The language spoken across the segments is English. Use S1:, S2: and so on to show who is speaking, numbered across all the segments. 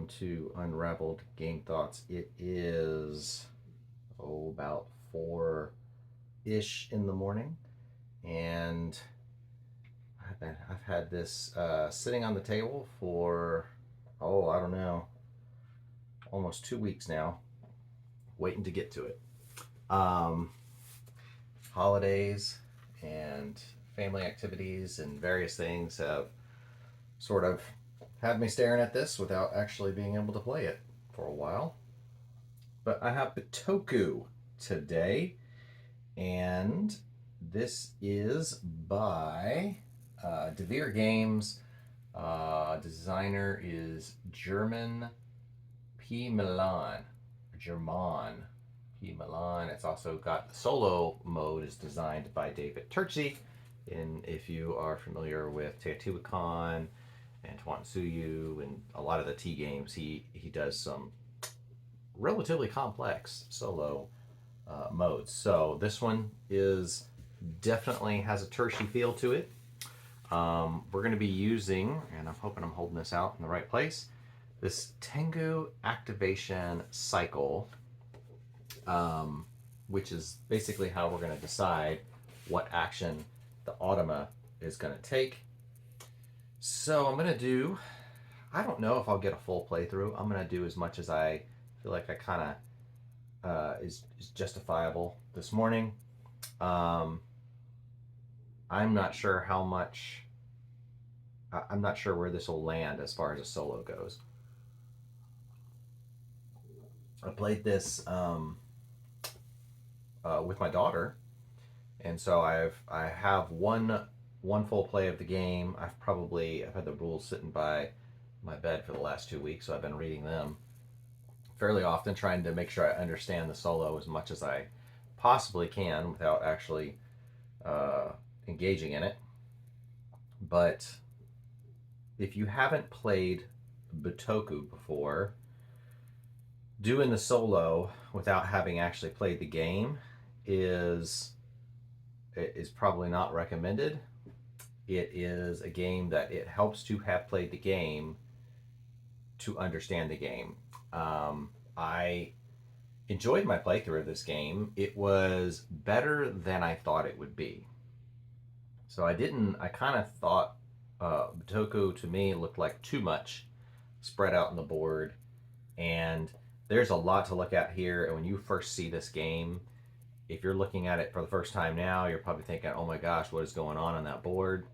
S1: to Unraveled Game Thoughts. It is about 4-ish in the morning, and I've had this sitting on the table for I don't know, almost 2 weeks now, waiting to get to it. Um, Holidays and family activities and various things have sort of had me staring at this without actually being able to play it for a while. But I have Bitoku today, and this is by Devere Games. Designer is German P. Milan. German P. Milan. It's also got the solo mode is designed by David Turczi. And if you are familiar with Teotihuacan and Tuansuyu and a lot of the T games, he does some relatively complex solo modes. So this one is definitely has a Turczi feel to it. We're going to be using, and I'm hoping I'm holding this out in the right place, this Tengu activation cycle, which is basically how we're going to decide what action the automa is going to take. So I'm going to do, I don't know if I'll get a full playthrough. I'm going to do as much as I feel like I kind of is justifiable this morning. I'm not sure how much, I'm not sure where this will land as far as a solo goes. I played this with my daughter, and so I have one full play of the game. I've had the rules sitting by my bed for the last 2 weeks, so I've been reading them fairly often, trying to make sure I understand the solo as much as I possibly can without actually engaging in it. But if you haven't played Bitoku before, doing the solo without having actually played the game is probably not recommended. It is a game that it helps to have played the game to understand the game. I enjoyed my playthrough of this game. It was better than I thought it would be. So I kind of thought Bitoku to me looked like too much spread out on the board, and there's a lot to look at here. And when you first see this game, if you're looking at it for the first time now, you're probably thinking, oh my gosh, what is going on that board?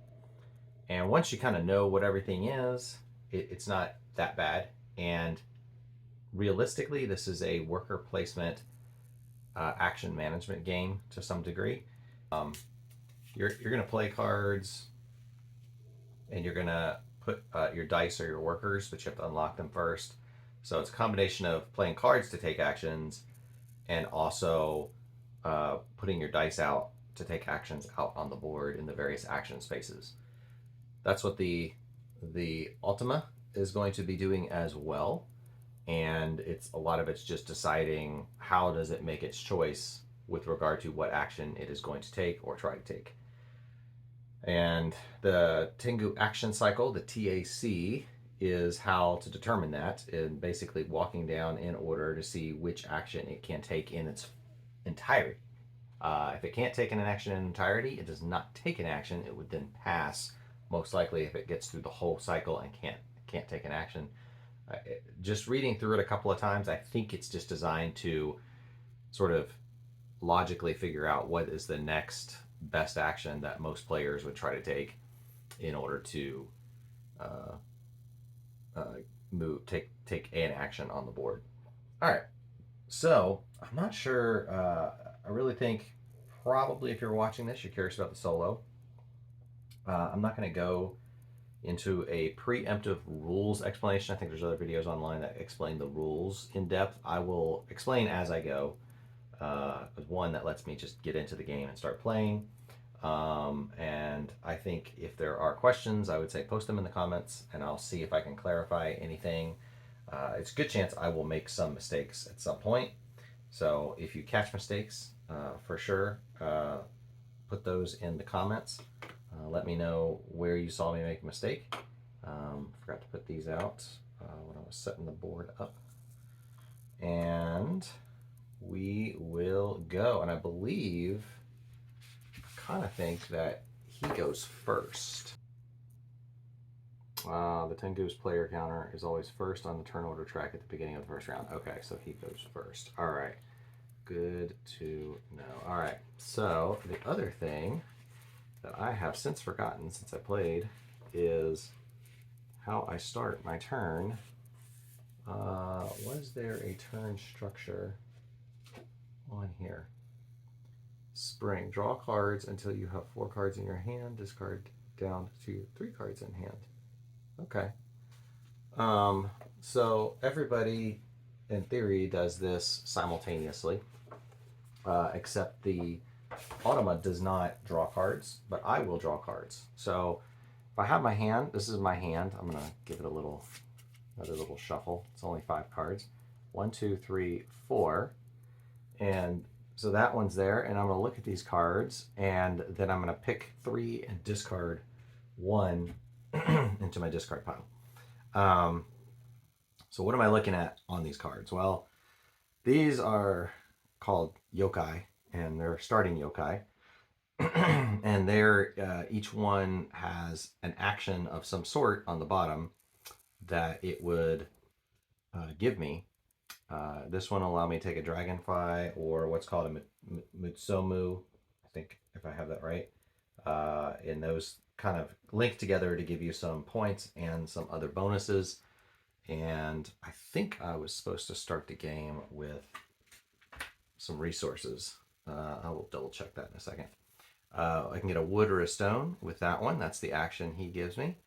S1: And once you kind of know what everything is, it's not that bad. And realistically, this is a worker placement action management game to some degree. You're going to play cards, and you're going to put your dice or your workers, but you have to unlock them first. So it's a combination of playing cards to take actions and also putting your dice out to take actions out on the board in the various action spaces. That's what the Ultima is going to be doing as well. And a lot of it's just deciding how does it make its choice with regard to what action it is going to take or try to take. And the Tengu action cycle, the TAC, is how to determine that, and basically walking down in order to see which action it can take in its entirety. If it can't take an action in entirety, it does not take an action. It would then pass, most likely, if it gets through the whole cycle and can't take an action. Just reading through it a couple of times, I think it's just designed to sort of logically figure out what is the next best action that most players would try to take in order to take an action on the board. All right, so I'm not sure. I really think probably if you're watching this, you're curious about the solo. I'm not going to go into a preemptive rules explanation. I think there's other videos online that explain the rules in depth. I will explain as I go. One that lets me just get into the game and start playing. And I think if there are questions, I would say post them in the comments, and I'll see if I can clarify anything. It's a good chance I will make some mistakes at some point. So if you catch mistakes, for sure, put those in the comments. Let me know where you saw me make a mistake. Forgot to put these out. when I was setting the board up. And we will go. And I believe, kind of think that he goes first. The Tengu's player counter is always first on the turn order track at the beginning of the first round. Okay, so he goes first. All right. Good to know. All right. So the other thing that I have since forgotten since I played is how I start my turn. Was there a turn structure on here? Spring. Draw cards until you have 4 cards in your hand. Discard down to 3 cards in hand. Okay. So everybody, in theory, does this simultaneously, except the Automa does not draw cards, but I will draw cards. So if I have my hand, this is my hand. I'm gonna give it another little shuffle. It's only 5 cards. 1, 2, 3, 4, and so that one's there. And I'm gonna look at these cards, and then I'm gonna pick 3 and discard 1 into my discard pile. So what am I looking at on these cards? Well, these are called yokai, and they're starting yokai. And they're each one has an action of some sort on the bottom that it would give me. This one will allow me to take a dragonfly or what's called a mutsomu, I think, if I have that right. And those kind of link together to give you some points and some other bonuses. And I think I was supposed to start the game with some resources. I will double check that in a second. I can get a wood or a stone with that one. That's the action he gives me.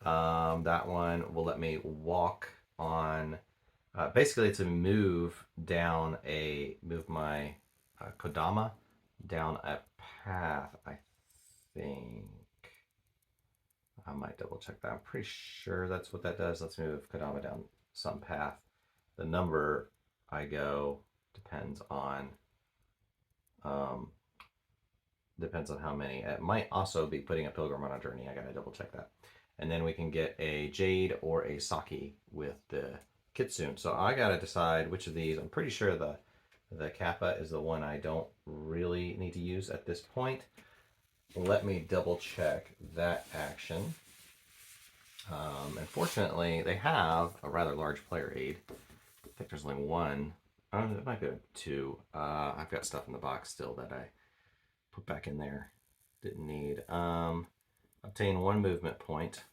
S1: That one will let me walk on. Basically, it's a move my Kodama down a path, I think. I might double check that. I'm pretty sure that's what that does. Let's move Kodama down some path. The number I go depends on how many. It might also be putting a pilgrim on a journey. I gotta double check that. And then we can get a jade or a sake with the kitsune. So I gotta decide which of these. I'm pretty sure the kappa is the one I don't really need to use at this point. Let me double check that action. Unfortunately, they have a rather large player aid. I think there's only one. Oh, it might be 2. I've got stuff in the box still that I put back in there. Didn't need. Obtain 1 movement point.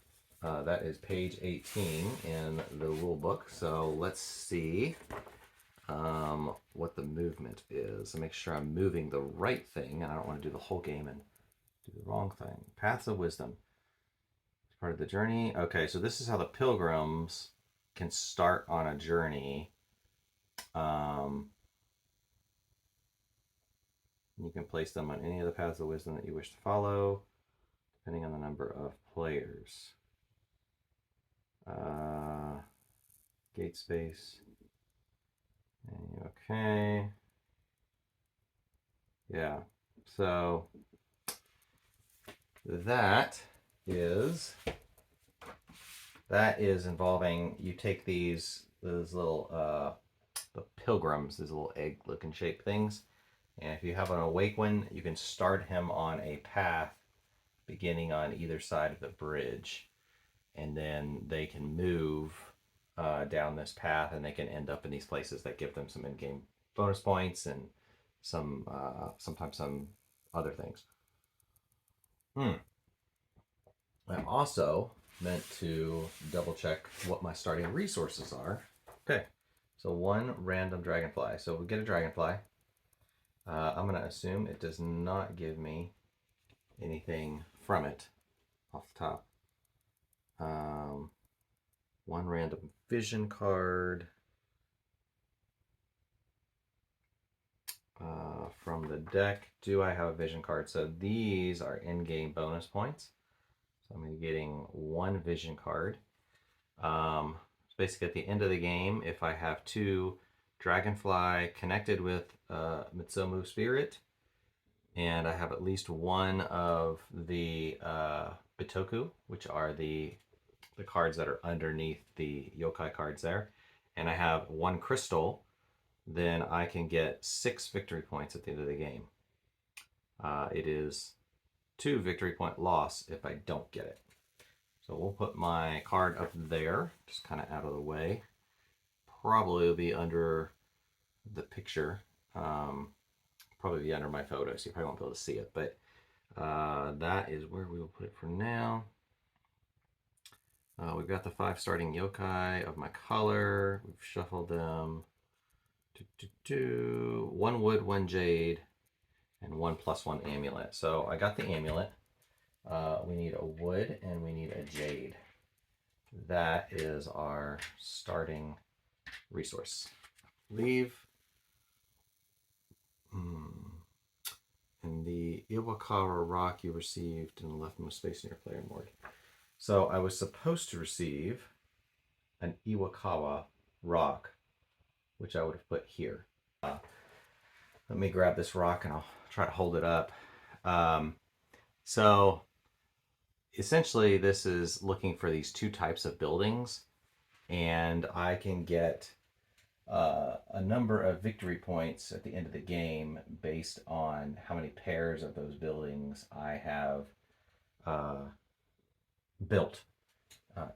S1: That is page 18 in the rule book. So let's see what the movement is. And make sure I'm moving the right thing. And I don't want to do the whole game and do the wrong thing. Paths of Wisdom. It's part of the journey. Okay, so this is how the pilgrims can start on a journey. You can place them on any of the paths of wisdom that you wish to follow, depending on the number of players. Gate space. Okay. Yeah. So that is involving, you take those little the pilgrims, these little egg looking shaped things, and if you have an awake one, you can start him on a path beginning on either side of the bridge, and then they can move down this path, and they can end up in these places that give them some in-game bonus points and some sometimes some other things. I also meant to double check what my starting resources are. Okay, so 1 random dragonfly. So we get a dragonfly. I'm going to assume it does not give me anything from it off the top. 1 random vision card. From the deck, do I have a vision card? So these are in-game bonus points. So I'm getting 1 vision card. Basically at the end of the game, if I have 2 dragonfly connected with Mitsumu Spirit, and I have at least 1 of the Bitoku, which are the the cards that are underneath the yokai cards there, and I have 1 crystal, then I can get 6 victory points at the end of the game. It is 2 victory point loss if I don't get it. So we'll put my card up there, just kind of out of the way. Probably will be under the picture. Probably be under my photo, so you probably won't be able to see it. But that is where we will put it for now. We've got the 5 starting yokai of my color. We've shuffled them. 1 wood, 1 jade, and 1+1 amulet. So I got the amulet. We need a wood and we need a jade. That is our starting resource. Leave. And the Iwakawa rock you received in the leftmost space in your player board. So I was supposed to receive an Iwakawa rock, which I would have put here. Let me grab this rock and I'll try to hold it up. So essentially this is looking for these 2 types of buildings, and I can get a number of victory points at the end of the game based on how many pairs of those buildings I have built,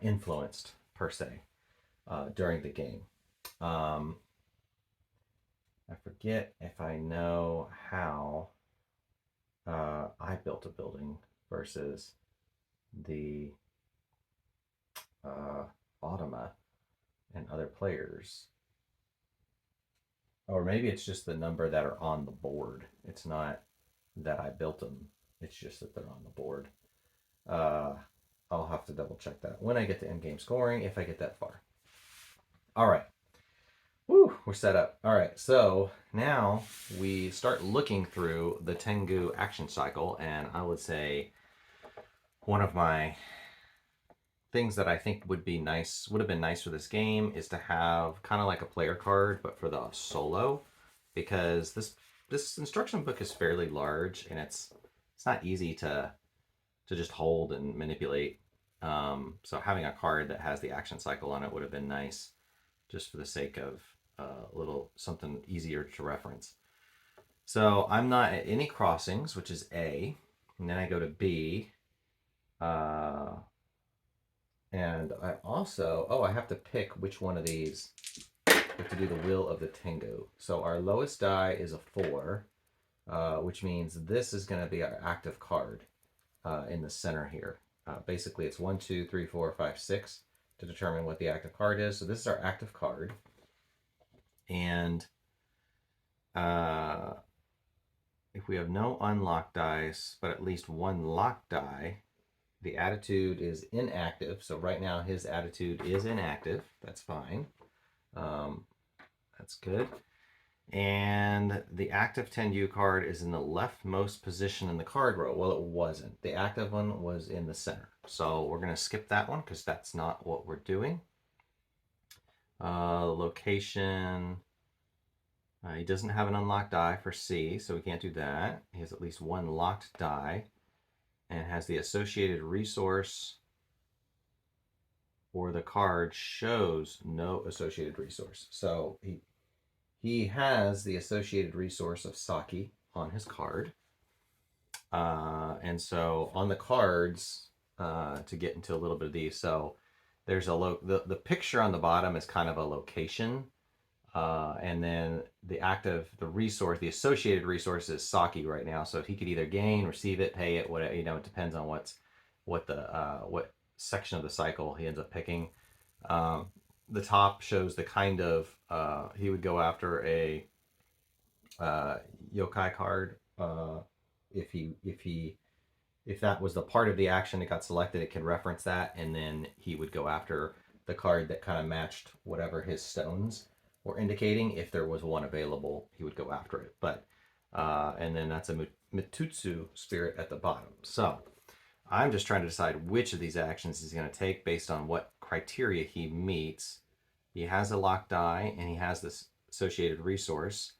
S1: influenced per se, during the game. I forget if I know how I built a building versus the Automa and other players. Or maybe it's just the number that are on the board. It's not that I built them. It's just that they're on the board. I'll have to double check that when I get to end game scoring, if I get that far. All right. Woo, we're set up. All right, so now we start looking through the Tengu action cycle, and I would say one of my things that I think would have been nice for this game is to have kind of like a player card, but for the solo, because this instruction book is fairly large and it's not easy to just hold and manipulate. So having a card that has the action cycle on it would have been nice, just for the sake of a little something easier to reference. So I'm not at any crossings, which is A, and then I go to B. And I also, I have to pick which one of these. I have to do the will of the Tengu. So our lowest die is a 4, which means this is going to be our active card in the center here. Basically, it's 1, 2, 3, 4, 5, 6 to determine what the active card is. So this is our active card. And if we have no unlocked dice, but at least 1 locked die, the attitude is inactive. So right now his attitude is inactive. That's fine. That's good. And the active Tengu card is in the leftmost position in the card row. Well, it wasn't. The active one was in the center. So we're going to skip that one because that's not what we're doing. Location. He doesn't have an unlocked die for C, so we can't do that. He has at least 1 locked die and has the associated resource, or the card shows no associated resource. So he has the associated resource of Saki on his card. And so on the cards, to get into a little bit of these, so there's the picture on the bottom is kind of a location. And then the associated resource is Saki right now. So he could either gain, receive it, pay it, whatever, it depends on what section of the cycle he ends up picking. The top shows the kind of, he would go after a yokai card. If that was the part of the action that got selected, it could reference that, and then he would go after the card that kind of matched whatever his stones were indicating. If there was one available, he would go after it. But and then that's a Mitutsu spirit at the bottom. So I'm just trying to decide which of these actions he's going to take based on what criteria he meets. He has a locked die and he has this associated resource.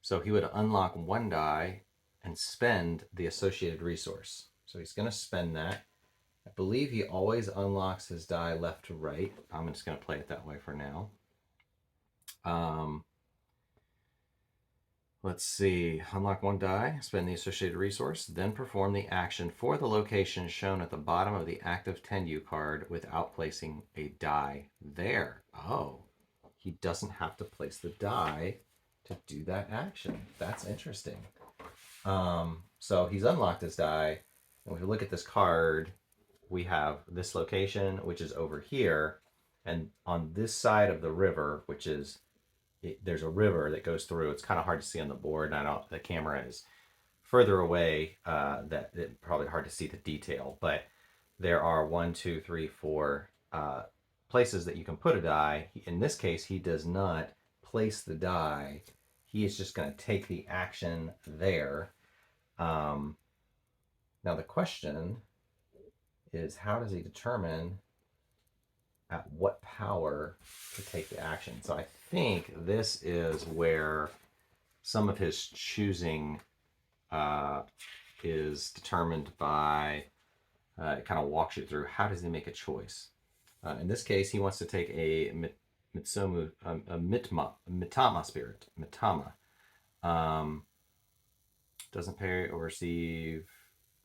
S1: So he would unlock 1 die and spend the associated resource. So he's going to spend that. I believe he always unlocks his die left to right. I'm just going to play it that way for now. Um, let's see. Unlock one die, spend the associated resource, then perform the action for the location shown at the bottom of the active Tenyu card without placing a die there. Oh, he doesn't have to place the die to do that action. That's interesting. So he's unlocked his die, and if we look at this card, we have this location, which is over here, and on this side of the river, which is there's a river that goes through. It's kind of hard to see on the board. And I don't. The camera is further away. That it's probably hard to see the detail, but there are 1, 2, 3, 4 places that you can put a die. In this case, he does not place the die. He is just going to take the action there. Now the question is, how does he determine at what power to take the action? So I think this is where some of his choosing is determined by, it kind of walks you through how does he make a choice. In this case, he wants to take a Mitama spirit. Mitama. Doesn't pay or receive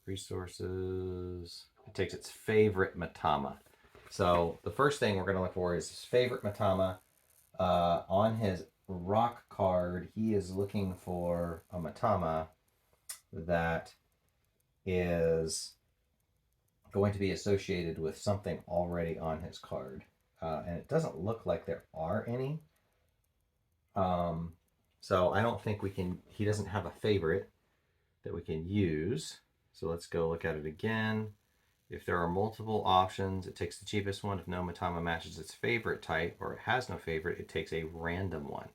S1: resources. It takes its favorite Mitama. So the first thing we're going to look for is his favorite Mitama. On his rock card, he is looking for a Mitama that is going to be associated with something already on his card. And it doesn't look like there are any. So I don't think we can, he doesn't have a favorite that we can use. So let's go look at it again. If there are multiple options, it takes the cheapest one. If no Mitama matches its favorite type or it has no favorite, it takes a random one.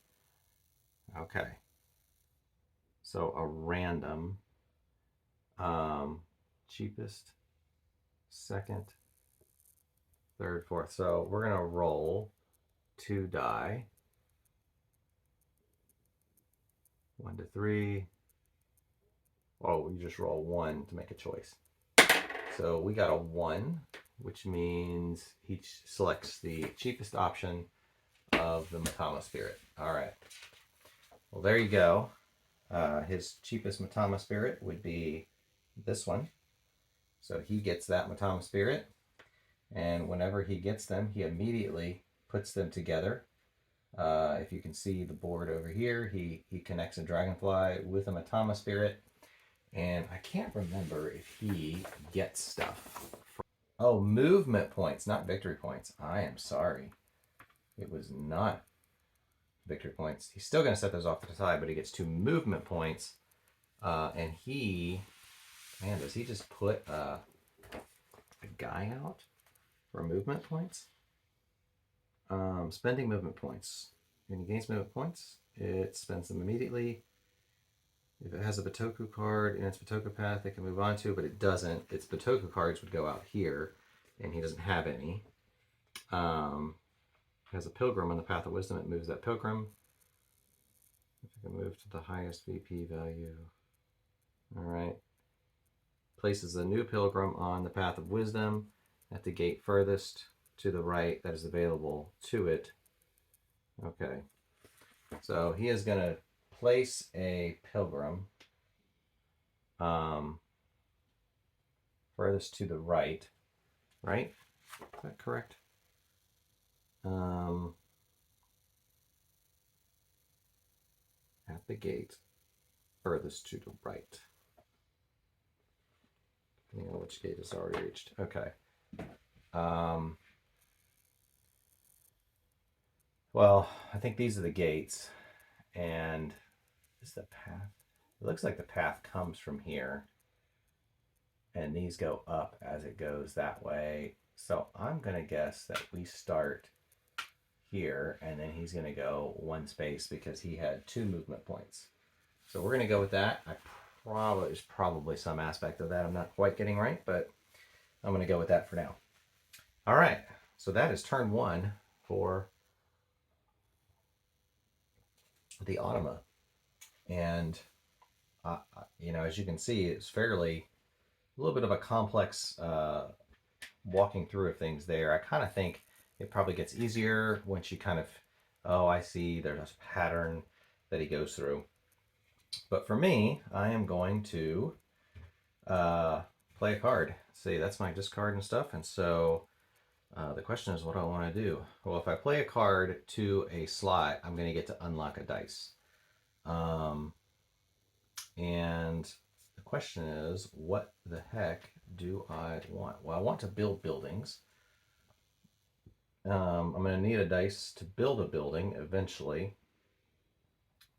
S1: Okay. So a random, cheapest, second, third, fourth. So we're going to roll 2 die. 1 to 3. Oh, you just roll 1 to make a choice. So we got a 1, which means he selects the cheapest option of the Mitama spirit. All right. Well, there you go. His cheapest Mitama spirit would be this one. So he gets that Mitama spirit. And whenever he gets them, he immediately puts them together. If you can see the board over here, he connects a dragonfly with a Mitama spirit. And I can't remember if he gets stuff. Oh, movement points, not victory points. I am sorry. It was not victory points. He's still going to set those off to the side, but he gets 2 movement points. And he, man, does he just put a guy out for movement points? Spending movement points. When he gains movement points, it spends them immediately. If it has a Bitoku card in its Bitoku path, it can move on to, but it doesn't. Its Bitoku cards would go out here, and he doesn't have any. Has a Pilgrim on the Path of Wisdom. It moves that Pilgrim. If it can move to the highest VP value. All right. Places a new Pilgrim on the Path of Wisdom at the gate furthest to the right that is available to it. Okay. So he is going to place a Pilgrim furthest to the right, right? Is that correct? At the gate furthest to the right. Depending on which gate is already reached. Okay. Well, I think these are the gates. And is the path? It looks like the path comes from here. And these go up as it goes that way. So I'm going to guess that we start here, and then he's going to go 1 space because he had 2 movement points. So we're going to go with that. There's probably some aspect of that I'm not quite getting right, but I'm going to go with that for now. All right, so that is turn 1 for the Automa. And, you know, as you can see, it's fairly a little bit of a complex walking through things there. I kind of think it probably gets easier once you kind of, oh, I see there's a pattern that he goes through. But for me, I am going to uh, play a card. See, that's my discard and stuff. And so the question is, what do I want to do? Well, if I play a card to a slot, I'm going to get to unlock a dice. And the question is, what the heck do I want? Well, I want to build buildings. I'm going to need a dice to build a building eventually.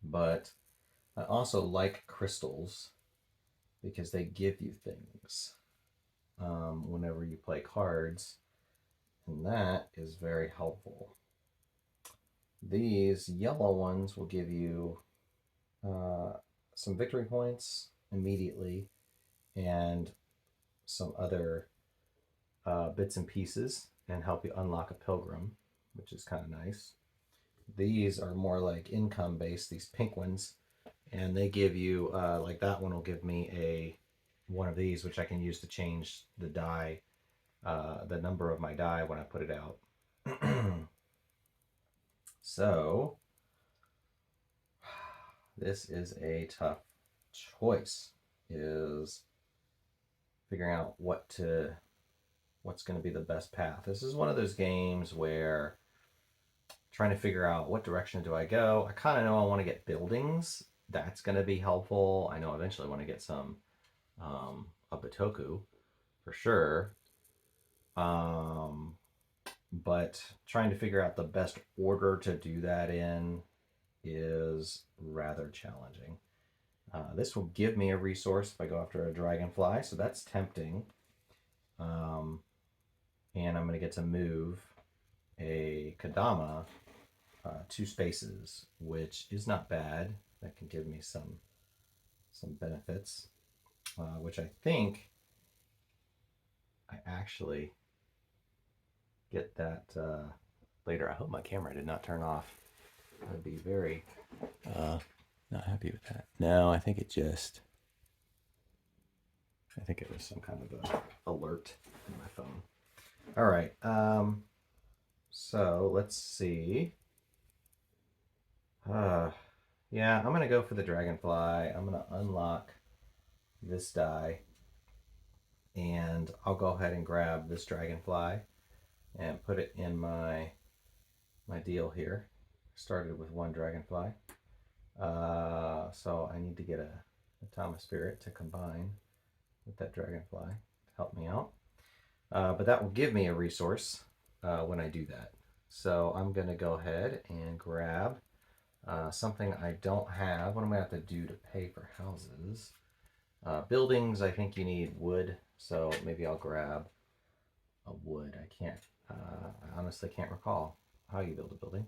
S1: But I also like crystals because they give you things whenever you play cards. And that is very helpful. These yellow ones will give you some victory points immediately and some other bits and pieces and help you unlock a pilgrim, which is kind of nice. These are more like income based, these pink ones, and they give you like that one will give me one of these, which I can use to change the die, the number of my die when I put it out. So this is a tough choice, is figuring out what's going to be the best path. This is one of those games where trying to figure out what direction do I go. I kind of know I want to get buildings. That's going to be helpful. I know eventually I want to get some a Bitoku for sure. But trying to figure out the best order to do that in is rather challenging. This will give me a resource if I go after a dragonfly, so that's tempting. And I'm going to get to move a Kadama 2 spaces, which is not bad. That can give me some benefits, which I think I actually get that later. I hope my camera did not turn off. I'd be very not happy with that. No, I think it was some kind of a alert in my phone. All right. So let's see. Yeah, I'm gonna go for the dragonfly. I'm gonna unlock this die, and I'll go ahead and grab this dragonfly and put it in my deal here. Started with 1 dragonfly, so I need to get a Thomas Spirit to combine with that dragonfly to help me out. But that will give me a resource when I do that. So I'm gonna go ahead and grab something I don't have. What am I going to have to do to pay for houses? Buildings, I think you need wood, so maybe I'll grab a wood. I honestly can't recall how you build a building.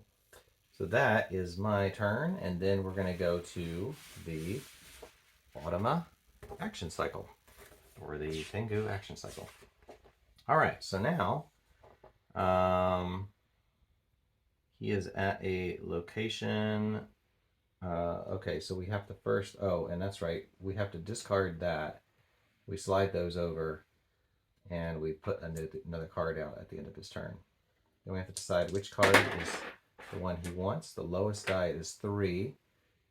S1: So that is my turn, and then we're going to go to the Automa action cycle, or the Tengu action cycle. All right, so now he is at a location. Okay, so we have to first, oh, and that's right, we have to discard that. We slide those over, and we put another card out at the end of his turn. Then we have to decide which card is the one he wants. The lowest die is 3,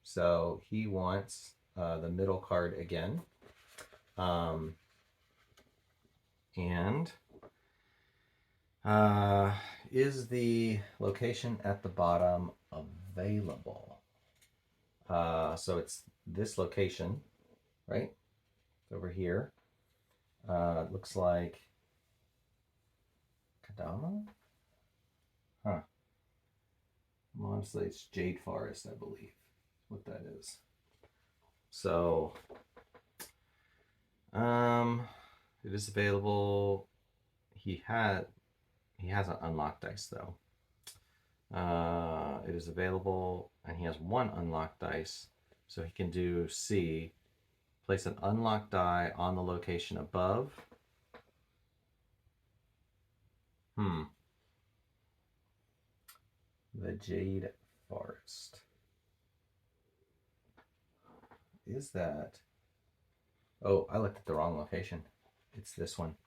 S1: so he wants the middle card again. And is the location at the bottom available? So it's this location, right? It's over here. It looks like Kadama? Huh. Honestly, it's Jade Forest, I believe. What that is. So, it is available. He has an unlocked dice though. It is available, and he has 1 unlocked dice, so he can do C. Place an unlocked die on the location above. The Jade Forest. Is that... Oh, I looked at the wrong location. It's this one.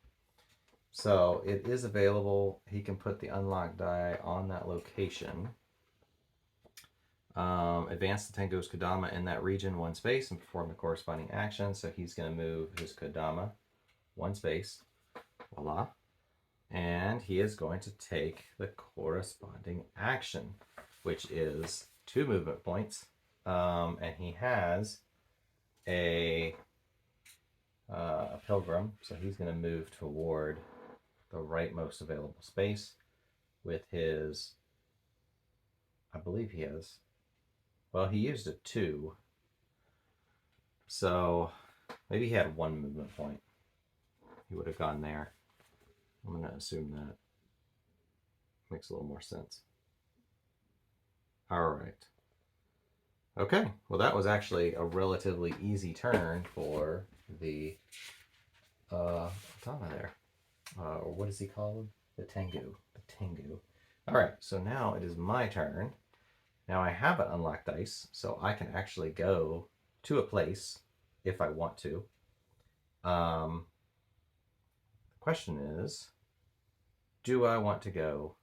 S1: So it is available. He can put the unlocked die on that location. Advance the Tengo's Kodama in that region one space and perform the corresponding action. So he's going to move his Kodama one space. Voila. And he is going to take the corresponding action, which is 2 movement points. And he has a pilgrim, so he's going to move toward the rightmost available space with his, I believe he has, well, he used a 2, so maybe he had 1 movement point. He would have gone there. I'm going to assume that makes a little more sense. All right. Okay, well that was actually a relatively easy turn for the Tama there. Or what is he called? The Tengu. The Tengu. All right, so now it is my turn. Now I have an unlocked dice, so I can actually go to a place if I want to. The question is, do I want to go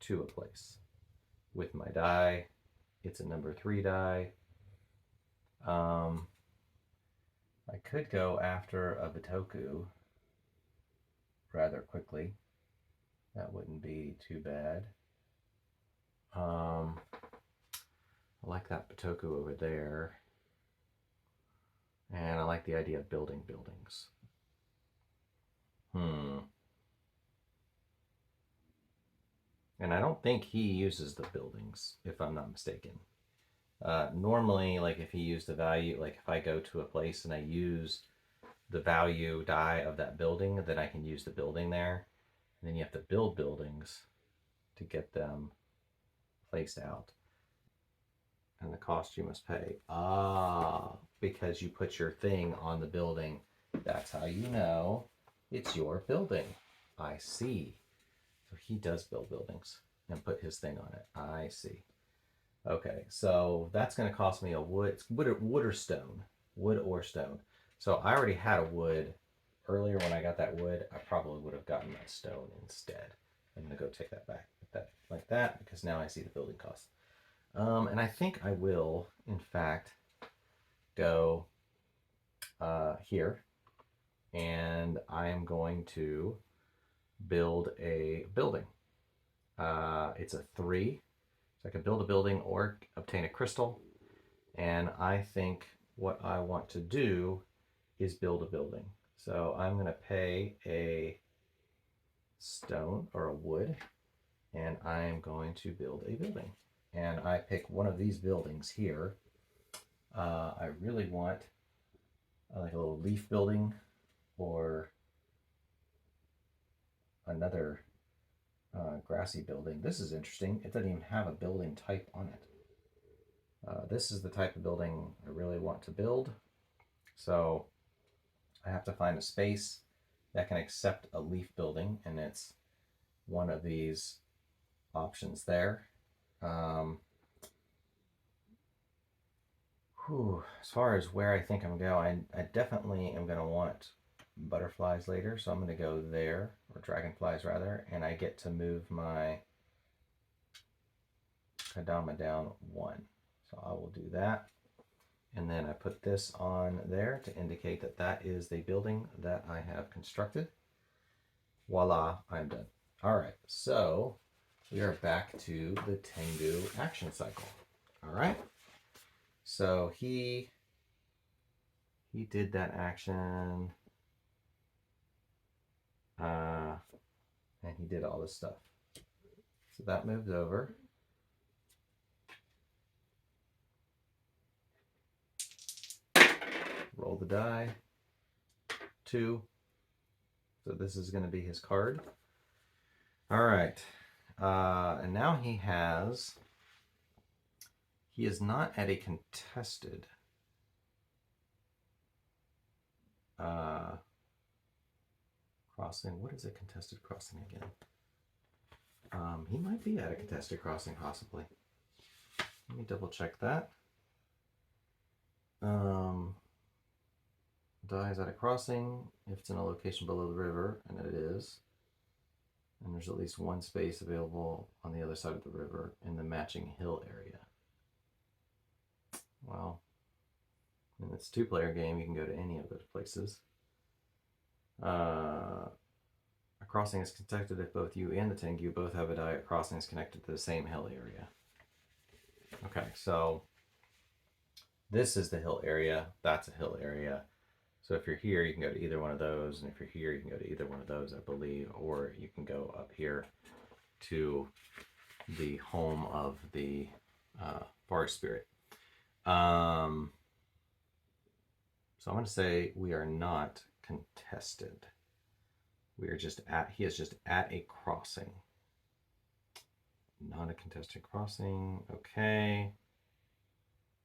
S1: to a place with my die? It's a number 3 die. I could go after a Bitoku rather quickly. That wouldn't be too bad. I like that Bitoku over there. And I like the idea of building buildings. And I don't think he uses the buildings, if I'm not mistaken. Normally, like if he used the value, like if I go to a place and I use the value die of that building, then I can use the building there. And then you have to build buildings to get them placed out. And the cost you must pay. Because you put your thing on the building. That's how you know it's your building. I see. So he does build buildings and put his thing on it. I see. Okay, so that's going to cost me a wood. It's wood or stone. Wood or stone. So I already had a wood earlier. When I got that wood, I probably would have gotten that stone instead. I'm going to go take that back like that because now I see the building cost. And I think I will, in fact, go here. And I am going to build a building. It's a 3. So I can build a building or obtain a crystal. And I think what I want to do is build a building. So I'm going to pay a stone or a wood, and I am going to build a building. And I pick one of these buildings here. I really want like a little leaf building or another grassy building. This is interesting. It doesn't even have a building type on it. This is the type of building I really want to build. So I have to find a space that can accept a leaf building, and it's one of these options there. As far as where I think I'm going, I definitely am going to want butterflies later, so I'm going to go there, or dragonflies rather, and I get to move my Kadama down 1. So I will do that. And then I put this on there to indicate that that is the building that I have constructed. Voila, I'm done. All right, so we are back to the Tengu action cycle. All right, so he did that action, and he did all this stuff. So that moves over. Roll the die. 2. So this is going to be his card. All right. And now he is not at a contested crossing. What is a contested crossing again? He might be at a contested crossing, possibly. Let me double check that. die is at a crossing if it's in a location below the river, and it is. And there's at least one space available on the other side of the river in the matching hill area. Well, in this two-player game, you can go to any of those places. A crossing is contested if both you and the Tengu both have a die at crossings connected to the same hill area. Okay, so this is the hill area. That's a hill area. So if you're here, you can go to either one of those. And if you're here, you can go to either one of those, I believe. Or you can go up here to the home of the forest spirit. So I'm going to say we are not contested. We are just at, he is just at a crossing. Not a contested crossing. Okay.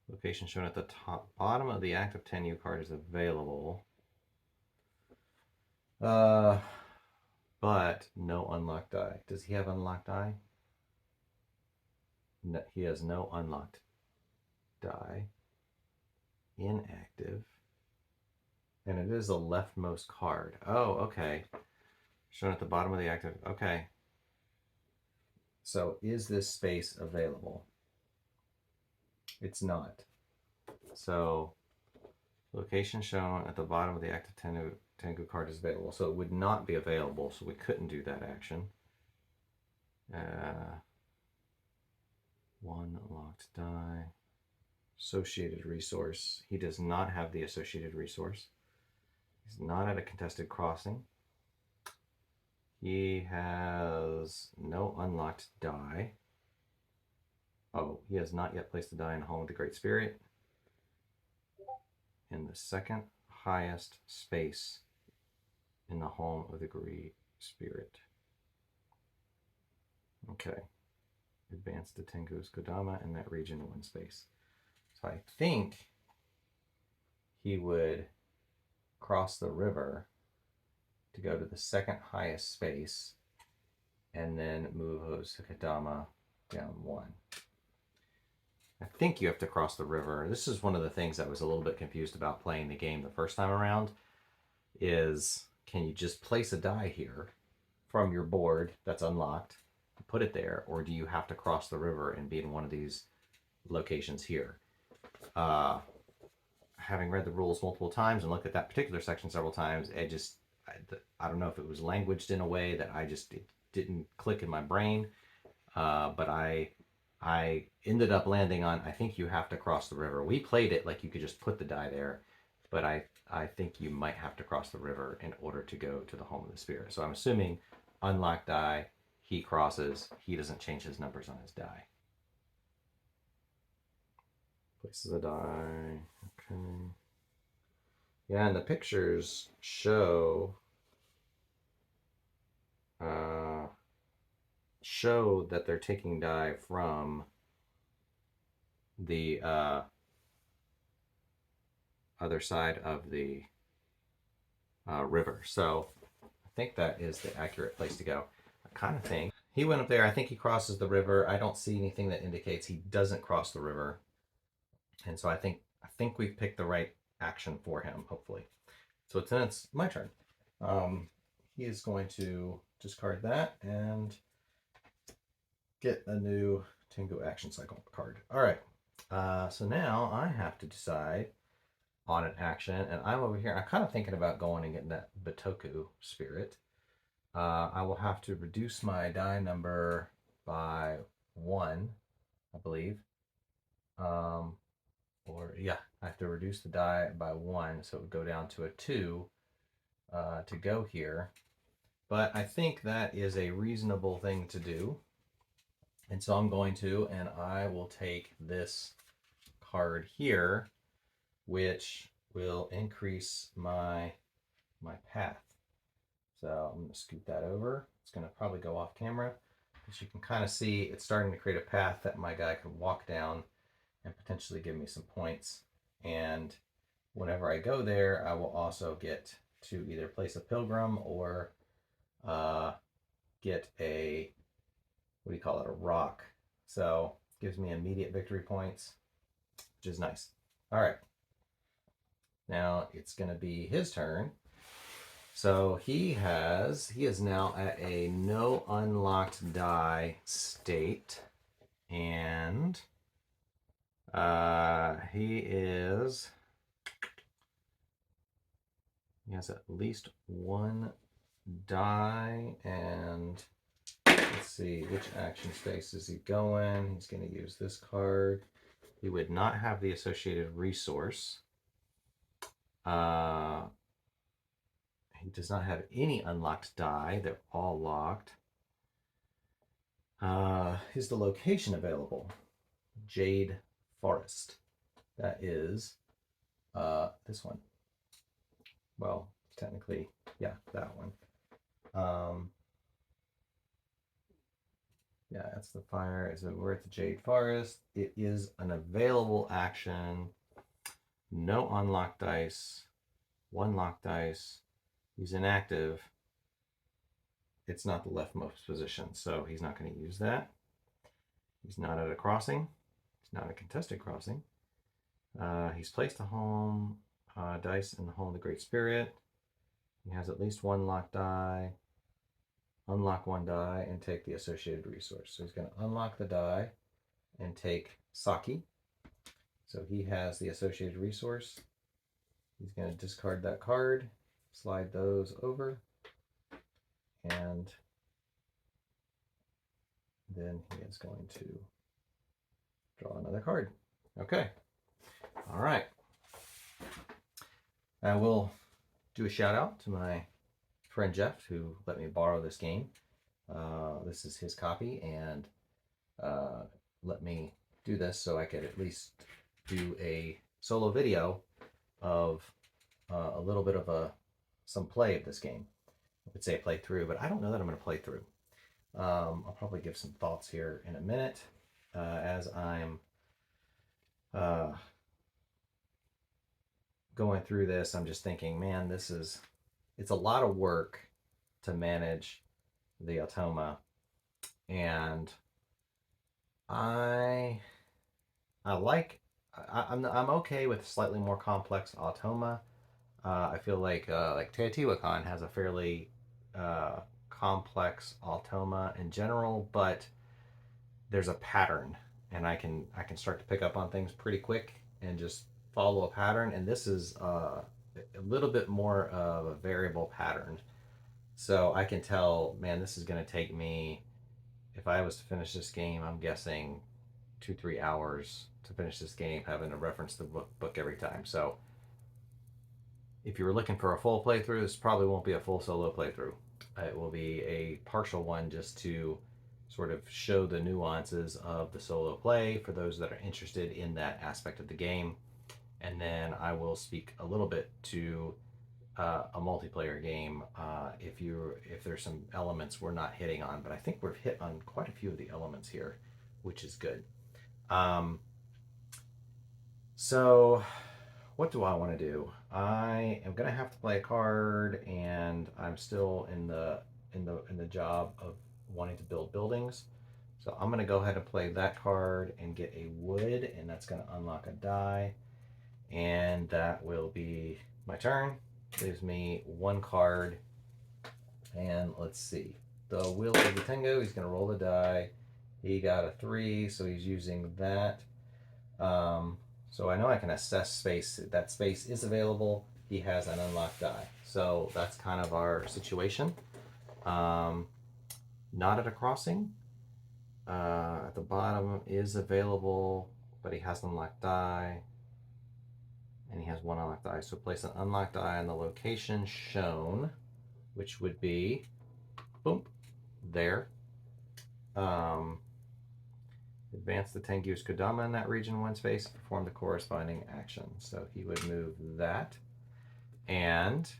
S1: Location shown at the top bottom of the active Tenyu card is available. But no unlocked die. Does he have unlocked die? No, he has no unlocked die. Inactive. And it is the leftmost card. Oh, okay. Shown at the bottom of the active. Okay. So is this space available? It's not. So location shown at the bottom of the active Tengu card is available. So it would not be available, so we couldn't do that action. One locked die. Associated resource. He does not have the associated resource. He's not at a contested crossing. He has no unlocked die. Oh, he has not yet placed a die in the home of the Great Spirit. In the second highest space in the home of the Great Spirit. Okay. Advance to Tengu's Kodama in that region one space. So I think he would cross the river to go to the second highest space and then move Kodama down one. I think you have to cross the river. This is one of the things I was a little bit confused about playing the game the first time around, is can you just place a die here from your board that's unlocked, put it there, or do you have to cross the river and be in one of these locations here? Having read the rules multiple times and looked at that particular section several times, I don't know if it was languaged in a way that it didn't click in my brain, but I ended up landing on, I think you have to cross the river. We played it like you could just put the die there, but I think you might have to cross the river in order to go to the home of the spirit. So I'm assuming unlocked die, he crosses, he doesn't change his numbers on his die. Places a die, okay. Yeah, and the pictures show that they're taking die from the other side of the river. So I think that is the accurate place to go. I kind of think he went up there. I think he crosses the river. I don't see anything that indicates he doesn't cross the river. And so I think we've picked the right action for him, hopefully. So it's my turn. He is going to discard that and get a new Tengu action cycle card. All right. So now I have to decide on an action, and I'm over here. I'm kind of thinking about going and getting that Bitoku spirit. I will have to reduce my die number by 1, I believe. I have to reduce the die by 1, so it would go down to a 2 to go here. But I think that is a reasonable thing to do. And so I'm going to, and I will take this card here, which will increase my path. So I'm going to scoot that over. It's going to probably go off camera, but you can kind of see it's starting to create a path that my guy can walk down and potentially give me some points. And whenever I go there, I will also get to either place a pilgrim or get a, what do you call it, a rock. So it gives me immediate victory points, which is nice. All right. Now it's going to be his turn. So he is now at a no unlocked die state, and he has at least one die, and let's see, which action space is he going? He's going to use this card. He would not have the associated resource. He does not have any unlocked die. They're all locked. Is the location available? Jade Forest. That is this one. Well, technically, yeah, that one. Yeah, that's the fire. So we're at the Jade Forest. It is an available action. No unlocked dice. One locked dice. He's inactive. It's not the leftmost position, so he's not going to use that. He's not at a crossing. It's not a contested crossing. He's placed a home dice in the home of the Great Spirit. He has at least one locked die. Unlock one die and take the associated resource. So he's going to unlock the die and take Saki. So he has the associated resource. He's going to discard that card, slide those over, and then he is going to draw another card. Okay. All right. I will do a shout out to my friend Jeff, who let me borrow this game. This is his copy, and let me do this so I could at least do a solo video of a little bit of some play of this game. I would say play through, but I don't know that I'm going to play through. I'll probably give some thoughts here in a minute as I'm going through this. I'm just thinking, man, it's a lot of work to manage the automa, and I'm okay with slightly more complex automa. I feel like Teotihuacan has a fairly complex automa in general, but there's a pattern, and I can start to pick up on things pretty quick and just follow a pattern. And this is a little bit more of a variable pattern, so I can tell, man, this is going to take me, if I was to finish this game, I'm guessing 2-3 hours to finish this game, having to reference the book every time. So if you were looking for a full playthrough, this probably won't be a full solo playthrough. It will be a partial one just to sort of show the nuances of the solo play for those that are interested in that aspect of the game. And then I will speak a little bit to a multiplayer game if there's some elements we're not hitting on, but I think we've hit on quite a few of the elements here, which is good. So what do I want to do? I am going to have to play a card, and I'm still in the job of wanting to build buildings. So I'm going to go ahead and play that card and get a wood, and that's going to unlock a die, and that will be my turn. Leaves me one card, and let's see. The Wheel of the Tengu, he's going to roll the die. He got a 3, so he's using that. So I know I can assess space. That space is available. He has an unlocked die. So that's kind of our situation. Not at a crossing. At the bottom is available, but he has an unlocked die. And he has one unlocked die. So place an unlocked die on the location shown, which would be, boom, there. Advance the Tengu's Kodama in that region one space, perform the corresponding action. So he would move that, and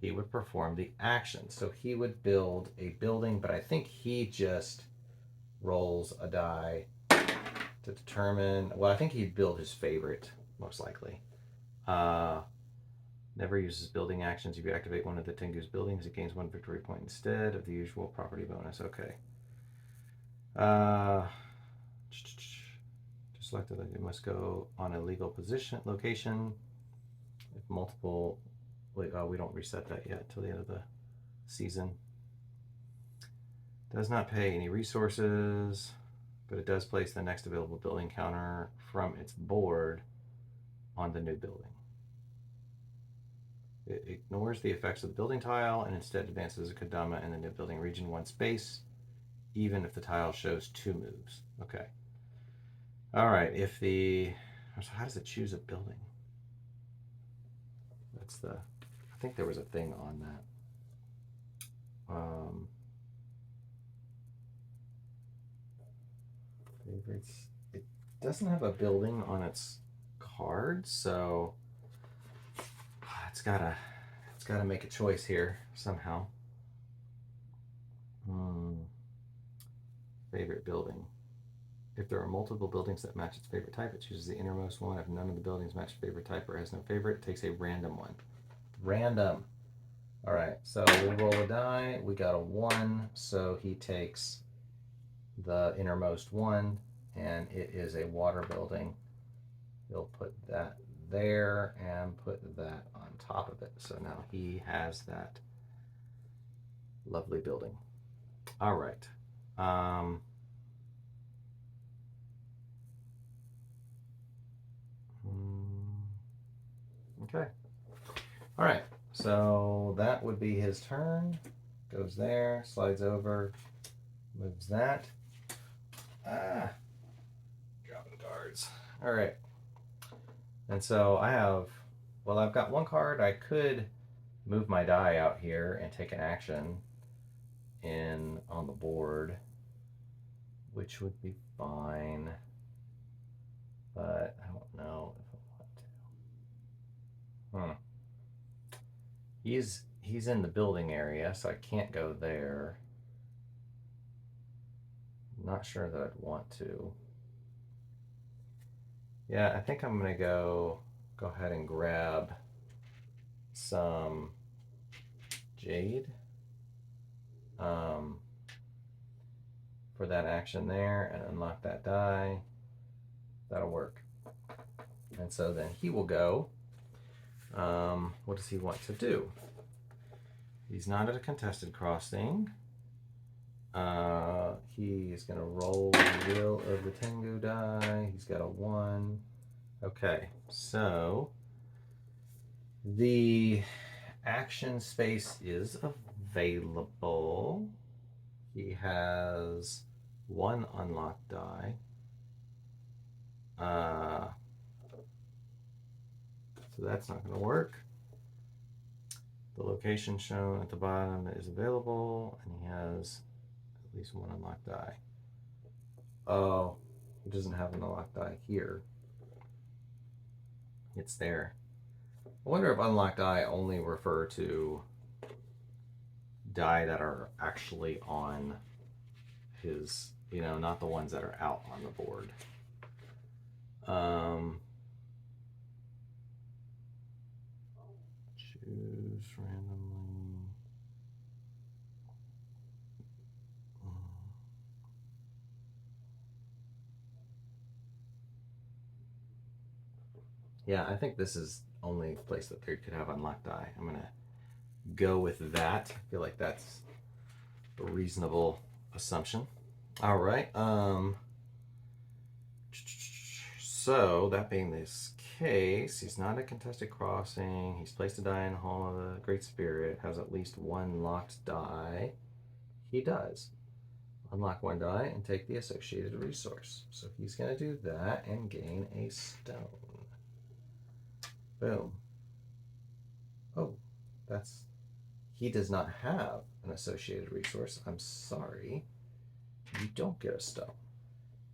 S1: he would perform the action. So he would build a building, but I think he just rolls a die to determine, well, I think he'd build his favorite, most likely. Never uses building actions. If you activate one of the Tengu's buildings, it gains 1 victory point instead of the usual property bonus. Okay. Just selected that it must go on a legal location. If multiple. Wait, oh, we don't reset that yet till the end of the season. Does not pay any resources, but it does place the next available building counter from its board on the new building. It ignores the effects of the building tile and instead advances a Kodama in the new building region 1 space, even if the tile shows 2 moves. Okay. All right, if the... So how does it choose a building? That's the... I think there was a thing on that. Favorites. It doesn't have a building on its card, so it's gotta make a choice here somehow. Favorite building. If there are multiple buildings that match its favorite type, it chooses the innermost one. If none of the buildings match favorite type or has no favorite, it takes a random one. Random. All right, so we'll roll a die. We got a 1, so he takes the innermost one, and it is a water building. He'll put that there and put that on top of it. So now he has that lovely building. All right. Okay. All right. So that would be his turn. Goes there, slides over, moves that. Dropping cards. All right. And so I have, well, I've got 1 card. I could move my die out here and take an action on the board, which would be fine. But I don't know if I want to. He's in the building area, so I can't go there. I'm not sure that I'd want to. Yeah, I think I'm gonna go ahead and grab some jade for that action there and unlock that die. That'll work. And so then he will go. What does he want to do? He's not at a contested crossing. He's going to roll the Will of the Tengu die. He's got a 1. Okay, so the action space is available. He has 1 unlocked die. So that's not going to work. The location shown at the bottom is available, and he has at least 1 unlocked die. Oh, he doesn't have an unlocked die here. It's there. I wonder if unlocked die only refer to die that are actually on his, not the ones that are out on the board. Choose randomly. Yeah, I think this is only place that they could have unlocked die. I'm gonna go with that. I feel like that's a reasonable assumption. All right. So that being this case, he's not a contested crossing. He's placed a die in the Hall of the Great Spirit. Has at least 1 locked die. He does. Unlock 1 die and take the associated resource. So he's going to do that and gain a stone. Boom. Oh, he does not have an associated resource. I'm sorry. You don't get a stone.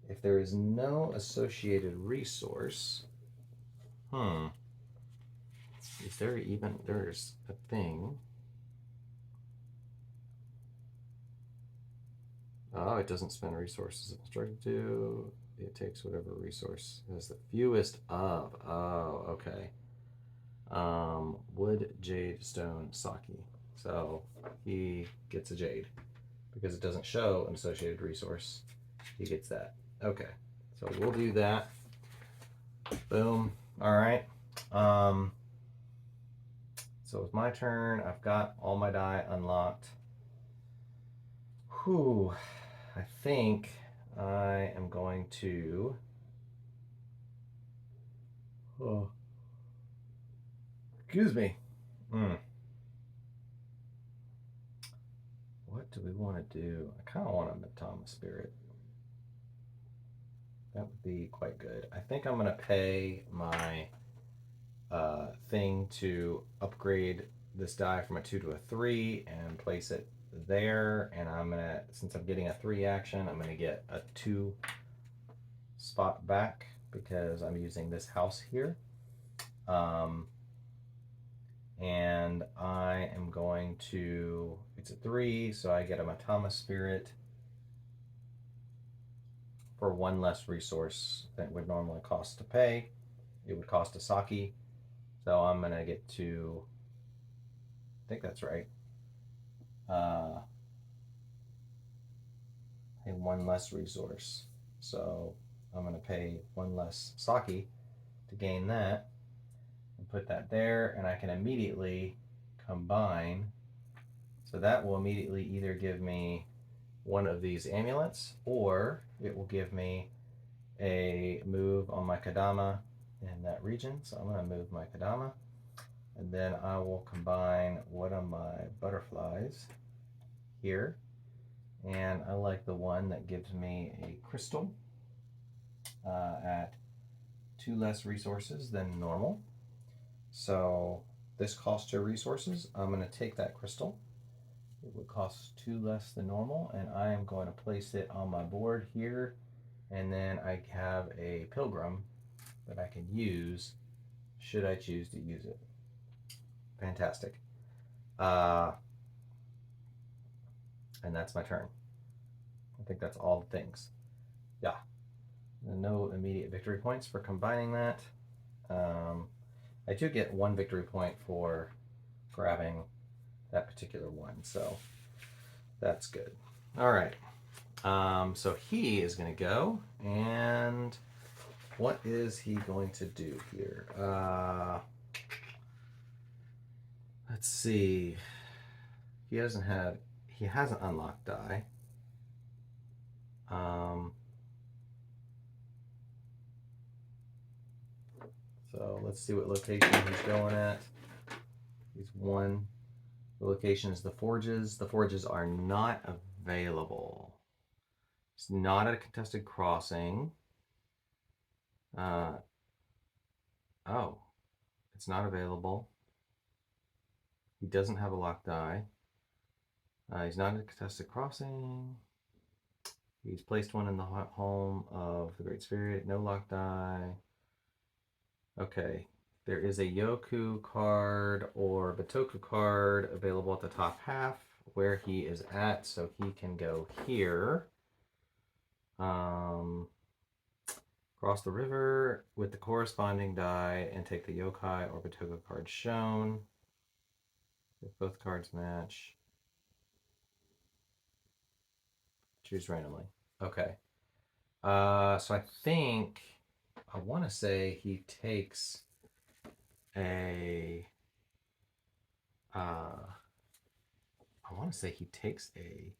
S1: If there is no associated resource, is there even, there's a thing. Oh, it doesn't spend resources instructed to. It takes whatever resource has the fewest of. Oh, okay. Wood, jade, stone, sake. So he gets a jade because it doesn't show an associated resource. He gets that. Okay, so we'll do that. Boom. All right. So it's my turn. I've got all my die unlocked. Whew. I think I am going to. Oh. Excuse me. What do we want to do? I kind of want a Matama Spirit. That would be quite good. I think I'm going to pay my thing to upgrade this die from a 2 to a 3 and place it there. And I'm going to, since I'm getting a 3 action, I'm going to get a 2 spot back because I'm using this house here. And I am going to, it's a 3, so I get a Matama Spirit for 1 less resource that would normally cost to pay. It would cost a Saki. So I'm going to get to, I think that's right, pay 1 less resource. So I'm going to pay 1 less Saki to gain that and put that there, and I can immediately combine. So that will immediately either give me one of these amulets, or it will give me a move on my Kadama in that region. So I'm going to move my Kadama, and then I will combine one of my butterflies here. And I like the one that gives me a crystal at 2 less resources than normal. So this costs 2 resources. I'm going to take that crystal. It would cost 2 less than normal, and I am going to place it on my board here. And then I have a pilgrim that I can use should I choose to use it. Fantastic. And that's my turn. I think that's all the things. Yeah. No immediate victory points for combining that. I do get 1 victory point for grabbing that particular one, so that's good. All right. So he is going to go, and what is he going to do here? Let's see. He has an unlocked die. So let's see what location he's going at. He's 1. The location is the forges. The forges are not available. It's not at a contested crossing. Oh, it's not available. He doesn't have a locked die. He's not at a contested crossing. He's placed one in the home of the Great Spirit. No locked die. Okay. There is a Yoku card or Bitoku card available at the top half where he is at, so he can go here. Cross the river with the corresponding die and take the yokai or Bitoku card shown. If both cards match, choose randomly. Okay. So I think I want to say he takes a. I want to say he takes a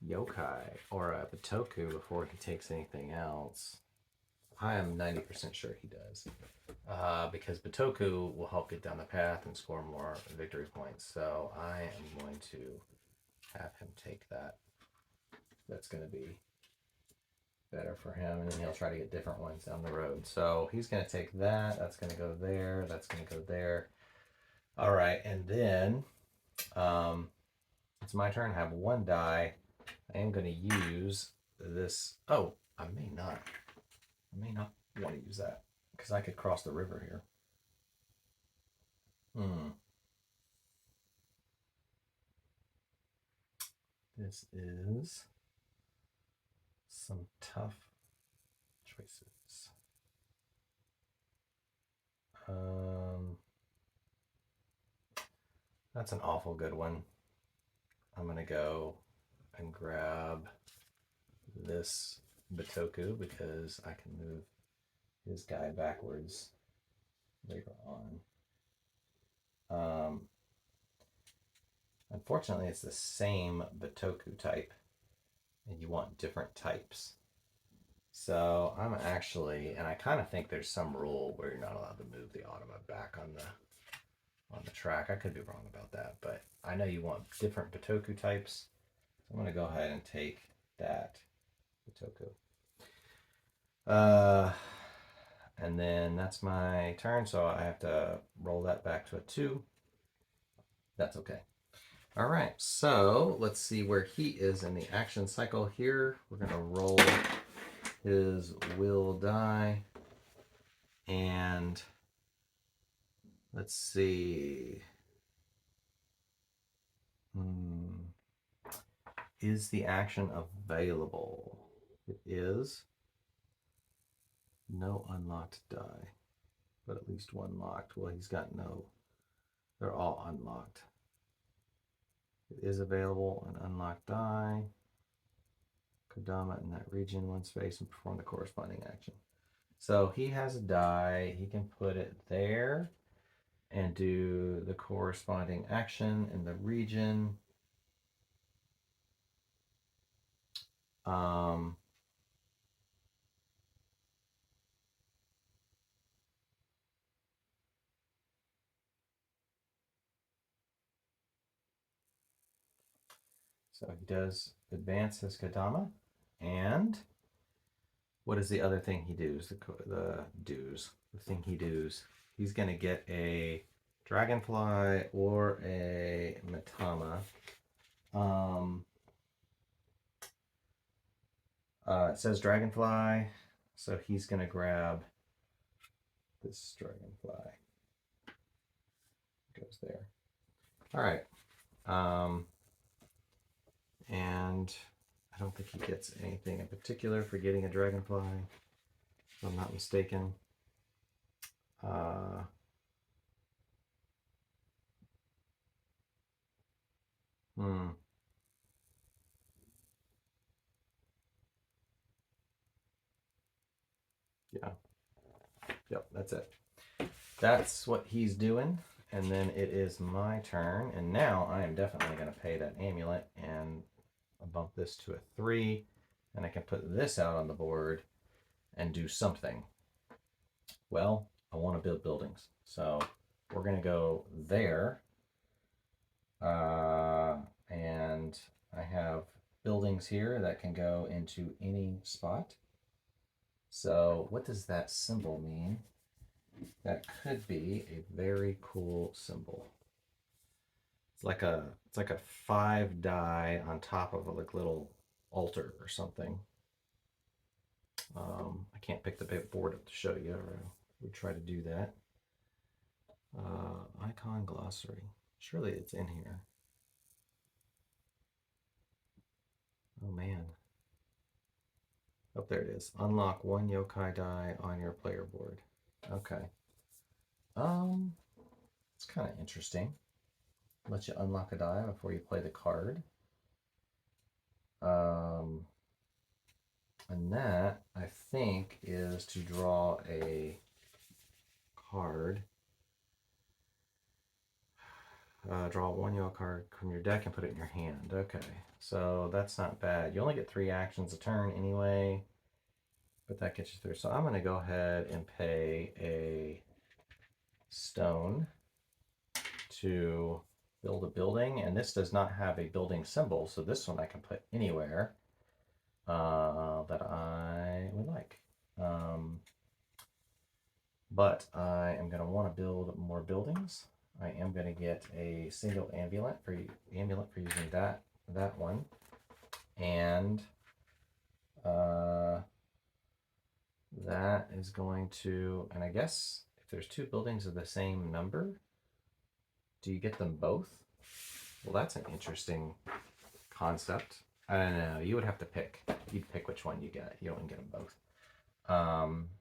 S1: yokai or a Bitoku before he takes anything else. I am 90% sure he does. Because Bitoku will help get down the path and score more victory points. So I am going to have him take that. That's going to be better for him, and then he'll try to get different ones down the road. So he's going to take that. That's going to go there. That's going to go there. All right, and then it's my turn. I have 1 die. I am going to use this. Oh, I may not want to use that because I could cross the river here. This is some tough choices. That's an awful good one. I'm going to go and grab this Bitoku because I can move his guy backwards later on. Um, unfortunately, it's the same Bitoku type, and you want different types. So I'm actually, and I kind of think there's some rule where you're not allowed to move the Automa back on the track. I could be wrong about that, but I know you want different Bitoku types. So I'm going to go ahead and take that Bitoku. And then that's my turn, so I have to roll that back to a 2. That's okay. All right, so let's see where he is in the action cycle here. We're going to roll his will die. And let's see. Is the action available? It is. No unlocked die, but at least one locked. Well, he's got no. They're all unlocked. It is available an unlocked die. Kodama in that region, one space, and perform the corresponding action. So he has a die. He can put it there and do the corresponding action in the region. So he does advance his Kodama. And what is the other thing he does? The thing he does. He's going to get a Dragonfly or a Matama. It says Dragonfly, so he's going to grab this Dragonfly. It goes there. All right. And I don't think he gets anything in particular for getting a Dragonfly, if I'm not mistaken. Yeah. Yep, that's it. That's what he's doing. And then it is my turn. And now I am definitely going to pay that amulet and bump this to a 3. And I can put this out on the board and do something. Well, I want to build buildings. So we're going to go there. And I have buildings here that can go into any spot. So what does that symbol mean? That could be a very cool symbol. It's like a 5 die on top of a like little altar or something. I can't pick the board up to show you. Or we try to do that. Icon glossary. Surely it's in here. Oh man. Oh, there it is. Unlock 1 yokai die on your player board. Okay. It's kind of interesting. Let you unlock a die before you play the card. And that, I think, is to draw a card. Draw 1 yellow card from your deck and put it in your hand. Okay, so that's not bad. You only get 3 actions a turn anyway, but that gets you through. So I'm going to go ahead and pay a stone to build a building, and this does not have a building symbol, so this one I can put anywhere that I would like. But I am going to want to build more buildings. I am going to get a single amulet for using that one, and that is going to, and I guess if there's 2 buildings of the same number, do you get them both? Well, that's an interesting concept. I don't know. You would have to pick. You'd pick which one you get. You don't get them both.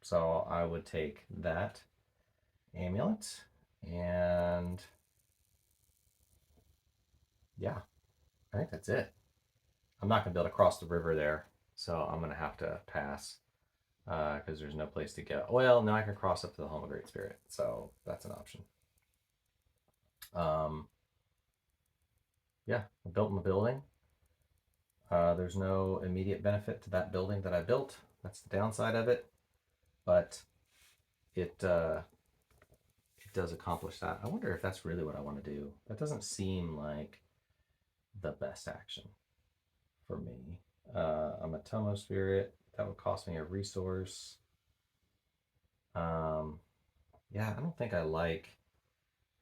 S1: So I would take that amulet, and yeah, I think that's it. I'm not gonna be able to cross the river there, so I'm gonna have to pass because there's no place to go. Well, no, I can cross up to the Home of Great Spirit, so that's an option. Um, yeah, I built my building. There's no immediate benefit to that building that I built. That's the downside of it, but it it does accomplish that. I wonder if that's really what I want to do. That doesn't seem like the best action for me. I'm a Tomo Spirit. That would cost me a resource. Um, yeah, I don't think I like.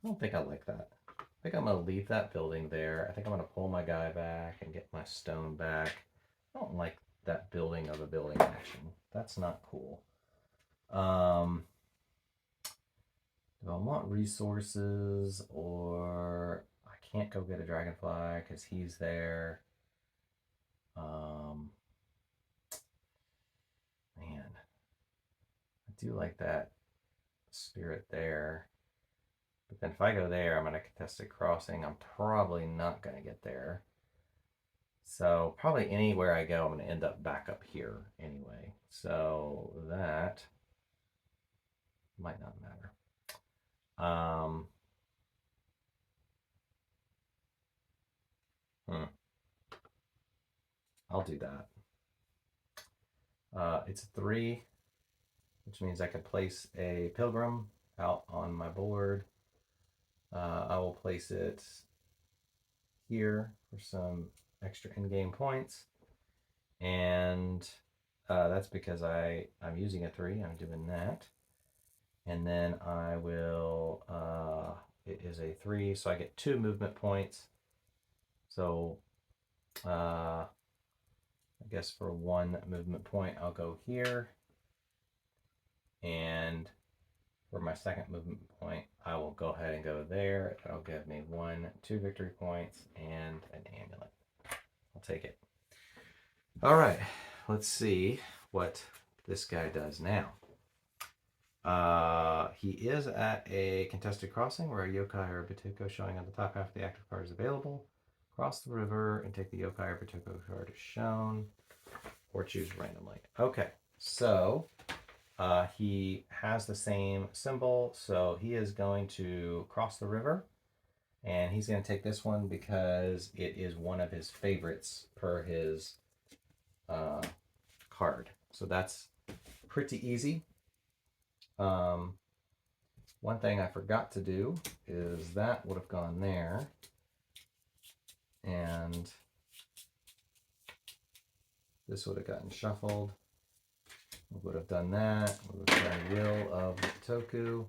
S1: I don't think I like that. I think I'm gonna leave that building there. I think I'm gonna pull my guy back and get my stone back. I don't like that building of a building action. That's not cool. Do I want resources, or I can't go get a dragonfly because he's there? Um, man, I do like that spirit there. But then if I go there, I'm going to contested crossing. I'm probably not going to get there. So probably anywhere I go, I'm going to end up back up here anyway. So that might not matter. Hmm, I'll do that. It's a 3, which means I can place a pilgrim out on my board. I will place it here for some extra in-game points. And that's because I'm using a 3. I'm doing that. And then I will, it is a 3, so I get 2 movement points. So I guess for 1 movement point, I'll go here. And for my second movement point, I will go ahead and go there. That'll give me 2 victory points and an amulet. I'll take it. All right, let's see what this guy does now. He is at a contested crossing where a yokai or a Bitoku showing on the top half of the active card is available. Cross the river and take the yokai or Bitoku card as shown, or choose randomly. Okay, so he has the same symbol, so he is going to cross the river, and he's going to take this one because it is one of his favorites per his card. So that's pretty easy. One thing I forgot to do is that would have gone there, and this would have gotten shuffled. We would have done that. We would have done Will of Bitoku.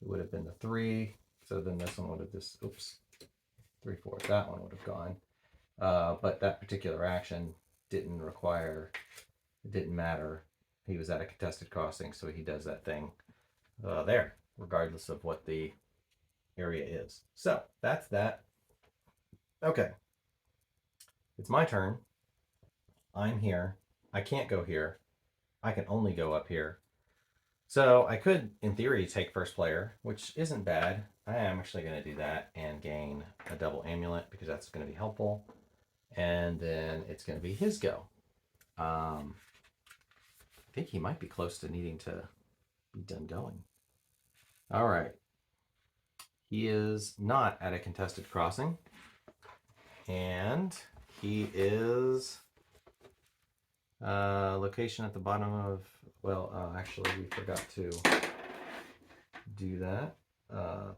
S1: It would have been the 3. So then this one would have just, 3, 4. That one would have gone. But that particular action didn't require, it didn't matter. He was at a contested crossing, so he does that thing there, regardless of what the area is. So that's that. Okay. It's my turn. I'm here. I can't go here. I can only go up here. So I could, in theory, take first player, which isn't bad. I am actually going to do that and gain a double amulet because that's going to be helpful. And then it's going to be his go. I think he might be close to needing to be done going. All right. He is not at a contested crossing. And he is location at the bottom of, well, actually we forgot to do that.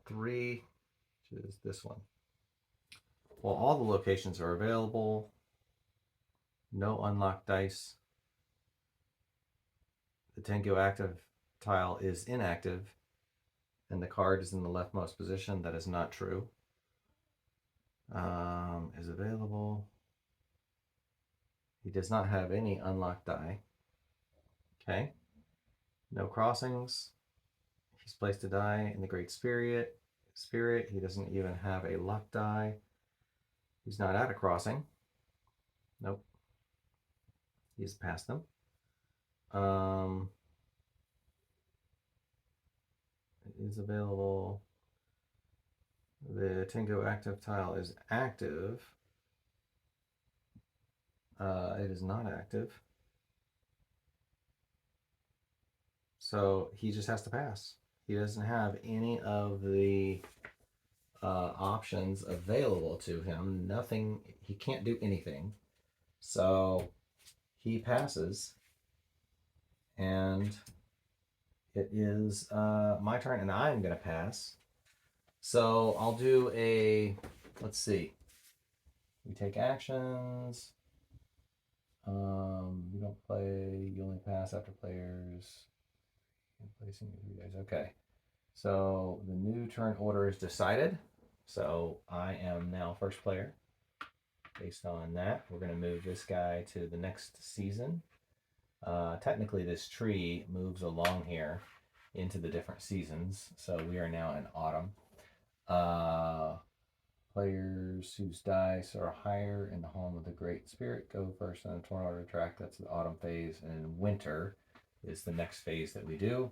S1: 3, which is this one. Well, all the locations are available. No unlocked dice. The Tengu active tile is inactive, and the card is in the leftmost position. That is not true. Is available. He does not have any unlocked die. Okay. No crossings. He's placed a die in the Great Spirit. He doesn't even have a luck die. He's not at a crossing. Nope. He's past them. It is available. The Tengu active tile is active. It is not active. So he just has to pass. He doesn't have any of the options available to him. Nothing, he can't do anything. So he passes, and it is my turn, and I'm going to pass. So I'll do a, let's see. We take actions. You don't play, you only pass after players. Placing your 3 days. Okay. So the new turn order is decided. So I am now first player. Based on that, we're going to move this guy to the next season. Technically, this tree moves along here into the different seasons. So we are now in autumn. Players whose dice are higher in the home of the Great Spirit go first on the turn order track. That's the autumn phase, and winter is the next phase that we do.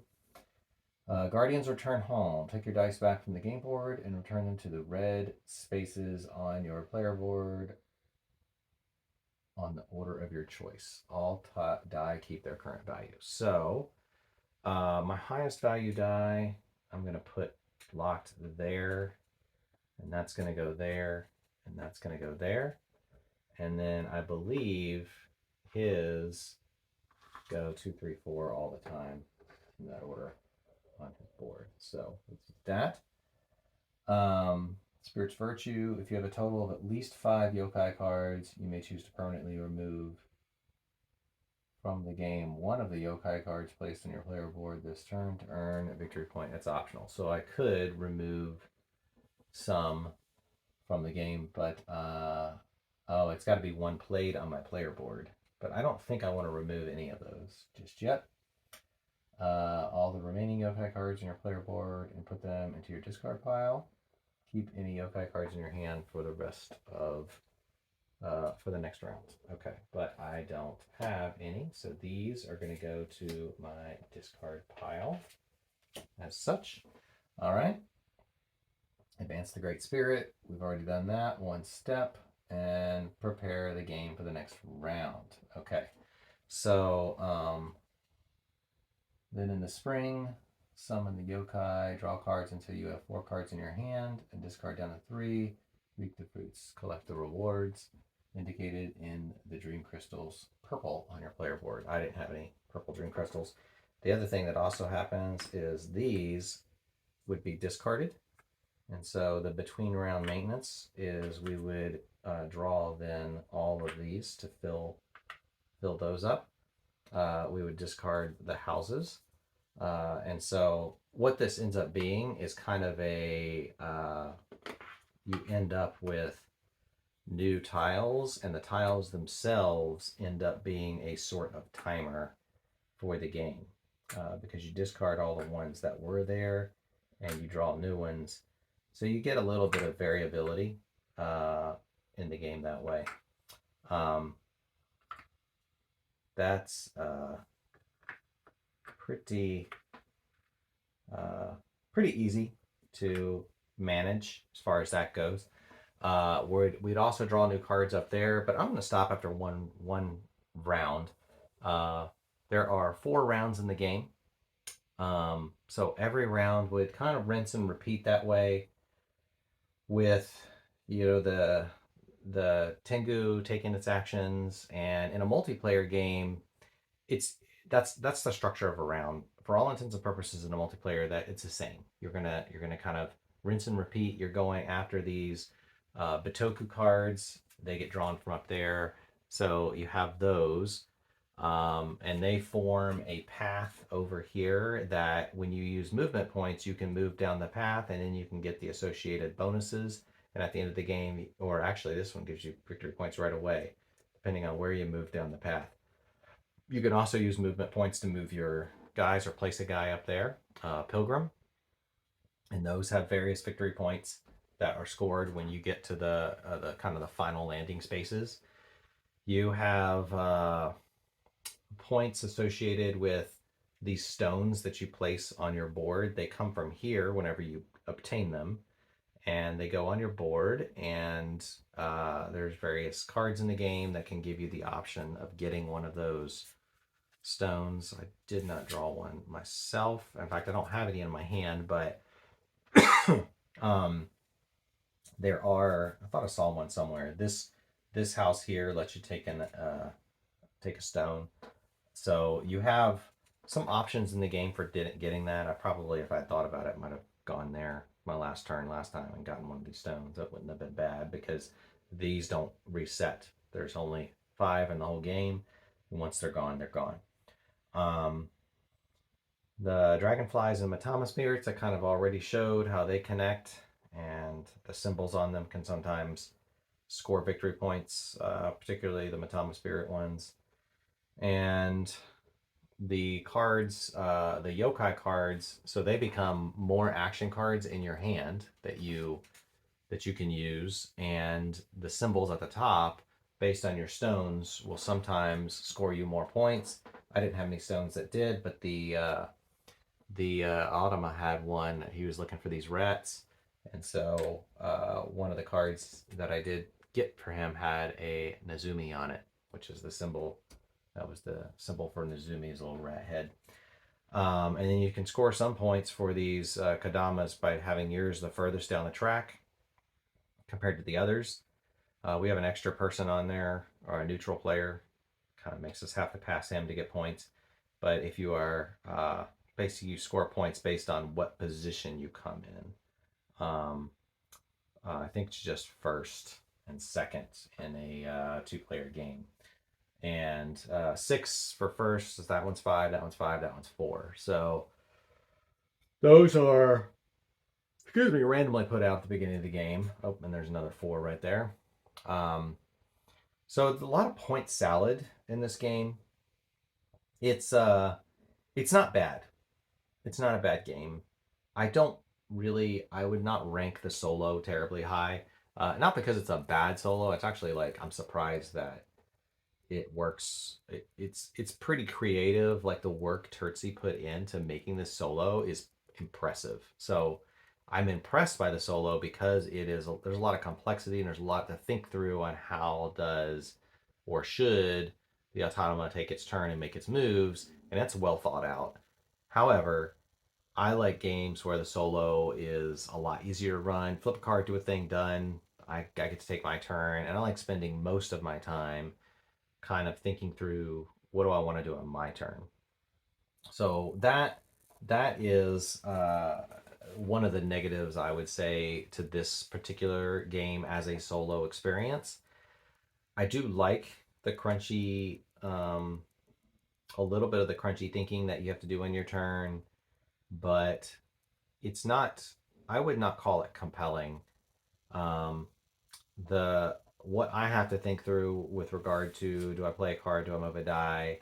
S1: Guardians return home. Take your dice back from the game board and return them to the red spaces on your player board on the order of your choice. All die keep their current value. So, my highest value die, I'm going to put locked there, and that's going to go there, and that's going to go there. And then I believe his go 2, 3, 4 all the time in that order on his board. So let's do that. Spirit's Virtue. If you have a total of at least 5 yokai cards, you may choose to permanently remove from the game one of the yokai cards placed on your player board this turn to earn a victory point. That's optional. So I could remove some from the game, but oh, it's got to be one played on my player board. But I don't think I want to remove any of those just yet. All the remaining yokai cards in your player board and put them into your discard pile. Keep any yokai cards in your hand for the rest of for the next round. Okay, but I don't have any, so these are going to go to my discard pile as such. All right. Advance the Great Spirit. We've already done that one step, and prepare the game for the next round. Okay, so then in the spring, summon the yokai, draw cards until you have 4 cards in your hand, and discard down to 3. Reap the fruits, collect the rewards indicated in the dream crystals purple on your player board. I didn't have any purple dream crystals. The other thing that also happens is these would be discarded. And so the between round maintenance is we would draw then all of these to fill those up. We would discard the houses. And so what this ends up being is kind of a, you end up with new tiles, and the tiles themselves end up being a sort of timer for the game, because you discard all the ones that were there and you draw new ones. So you get a little bit of variability in the game that way. That's pretty easy to manage as far as that goes. We'd also draw new cards up there, but I'm going to stop after one round. There are 4 rounds in the game, so every round would kind of rinse and repeat that way. With the Tengu taking its actions, and in a multiplayer game, that's the structure of a round. For all intents and purposes in a multiplayer, that it's the same. You're gonna kind of rinse and repeat. You're going after these Bitoku cards. They get drawn from up there, so you have those, and they form a path over here that when you use movement points, you can move down the path, and then you can get the associated bonuses. And at the end of the game, or actually this one gives you victory points right away, depending on where you move down the path. You can also use movement points to move your guys or place a guy up there, Pilgrim. And those have various victory points that are scored when you get to the kind of the final landing spaces. You have points associated with these stones that you place on your board. They come from here whenever you obtain them, and they go on your board, and there's various cards in the game that can give you the option of getting one of those stones. I did not draw one myself. In fact, I don't have any in my hand, but There are, I thought I saw one somewhere. This house here lets you take a stone. So you have some options in the game for getting that. I probably, if I had thought about it, might have gone there my last turn last time and gotten one of these stones. That wouldn't have been bad because these don't reset. There's only 5 in the whole game. And once they're gone, they're gone. Um, the dragonflies and matama spirits, I kind of already showed how they connect, and the symbols on them can sometimes score victory points, particularly the matama spirit ones. And the cards, the yokai cards, so they become more action cards in your hand that you can use, and the symbols at the top, based on your stones, will sometimes score you more points. I didn't have any stones that did, but the Automa had one. He was looking for these rats, and so one of the cards that I did get for him had a Nezumi on it, which is the symbol. That was the symbol for Nezumi's little rat head. And then you can score some points for these Kadamas by having yours the furthest down the track compared to the others. We have an extra person on there, or a neutral player. Kind of makes us have to pass him to get points. But if you are basically, you score points based on what position you come in. I think it's just first and second in a 2-player game. And 6 for first. That one's 5. That one's 5. That one's 4. So those are, excuse me, randomly put out at the beginning of the game. Oh, and there's another 4 right there. Um, so it's a lot of point salad in this game. It's it's not bad. It's not a bad game. I don't really, I would not rank the solo terribly high. Not because it's a bad solo. It's actually like, I'm surprised that it works. It's pretty creative. Like, the work Terzi put into making this solo is impressive. So I'm impressed by the solo because there's a lot of complexity and there's a lot to think through on how does or should the automa take its turn and make its moves, and that's well thought out. However, I like games where the solo is a lot easier to run. Flip a card, do a thing, done. I get to take my turn, and I like spending most of my time kind of thinking through what do I want to do on my turn. So that is one of the negatives, I would say, to this particular game as a solo experience. I do like the crunchy, a little bit of the crunchy thinking that you have to do in your turn, but it's not. I would not call it compelling. Um, the What I have to think through with regard to, do I play a card, do I move a die,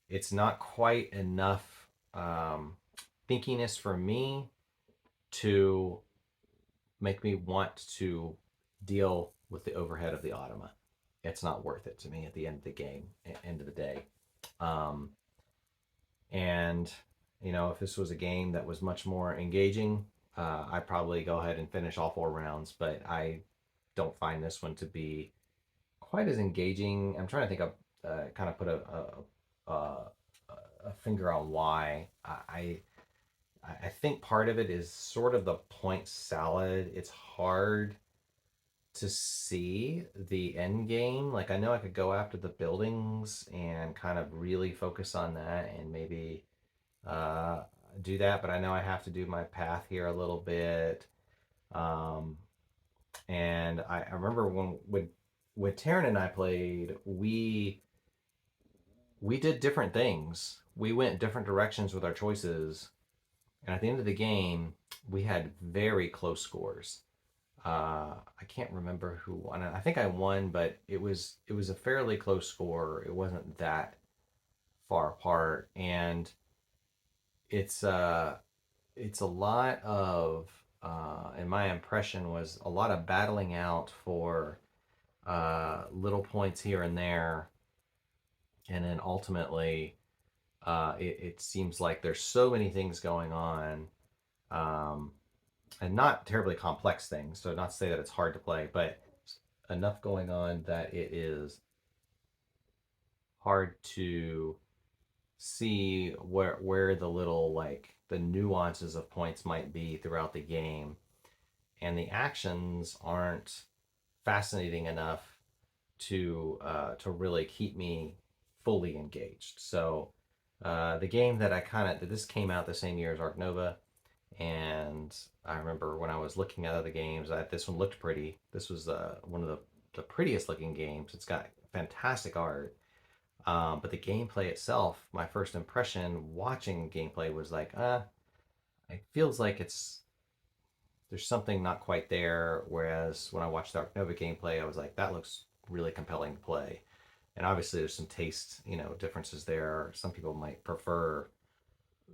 S1: it's not quite enough thinkiness for me to make me want to deal with the overhead of the automa. It's not worth it to me at the end of the game, end of the day. Um, and if this was a game that was much more engaging, I'd probably go ahead and finish all 4 rounds. But I don't find this one to be quite as engaging. I'm trying to think of kind of put a finger on why. I think part of it is sort of the point salad. It's hard to see the end game. Like, I know I could go after the buildings and kind of really focus on that and maybe uh, do that, but I know I have to do my path here a little bit. Um, and I remember when Taryn and I played, we did different things. We went different directions with our choices, and at the end of the game, we had very close scores. I can't remember who won. I think I won, but it was a fairly close score. It wasn't that far apart, and it's uh it's a lot of and my impression was a lot of battling out for little points here and there, and then ultimately it seems like there's so many things going on, um, and not terribly complex things. So, not to say that it's hard to play, but enough going on that it is hard to see where the little, like, the nuances of points might be throughout the game. and the actions aren't fascinating enough to really keep me fully engaged. So the game that I kind of this came out the same year as Arc Nova, and I remember when I was looking at other games, this one looked pretty. This was one of the prettiest looking games. It's got fantastic art, but the gameplay itself, my first impression watching gameplay was like, it feels like there's something not quite there. Whereas when I watched Dark Nova gameplay, I was like, that looks really compelling to play. And obviously, there's some taste, differences there. Some people might prefer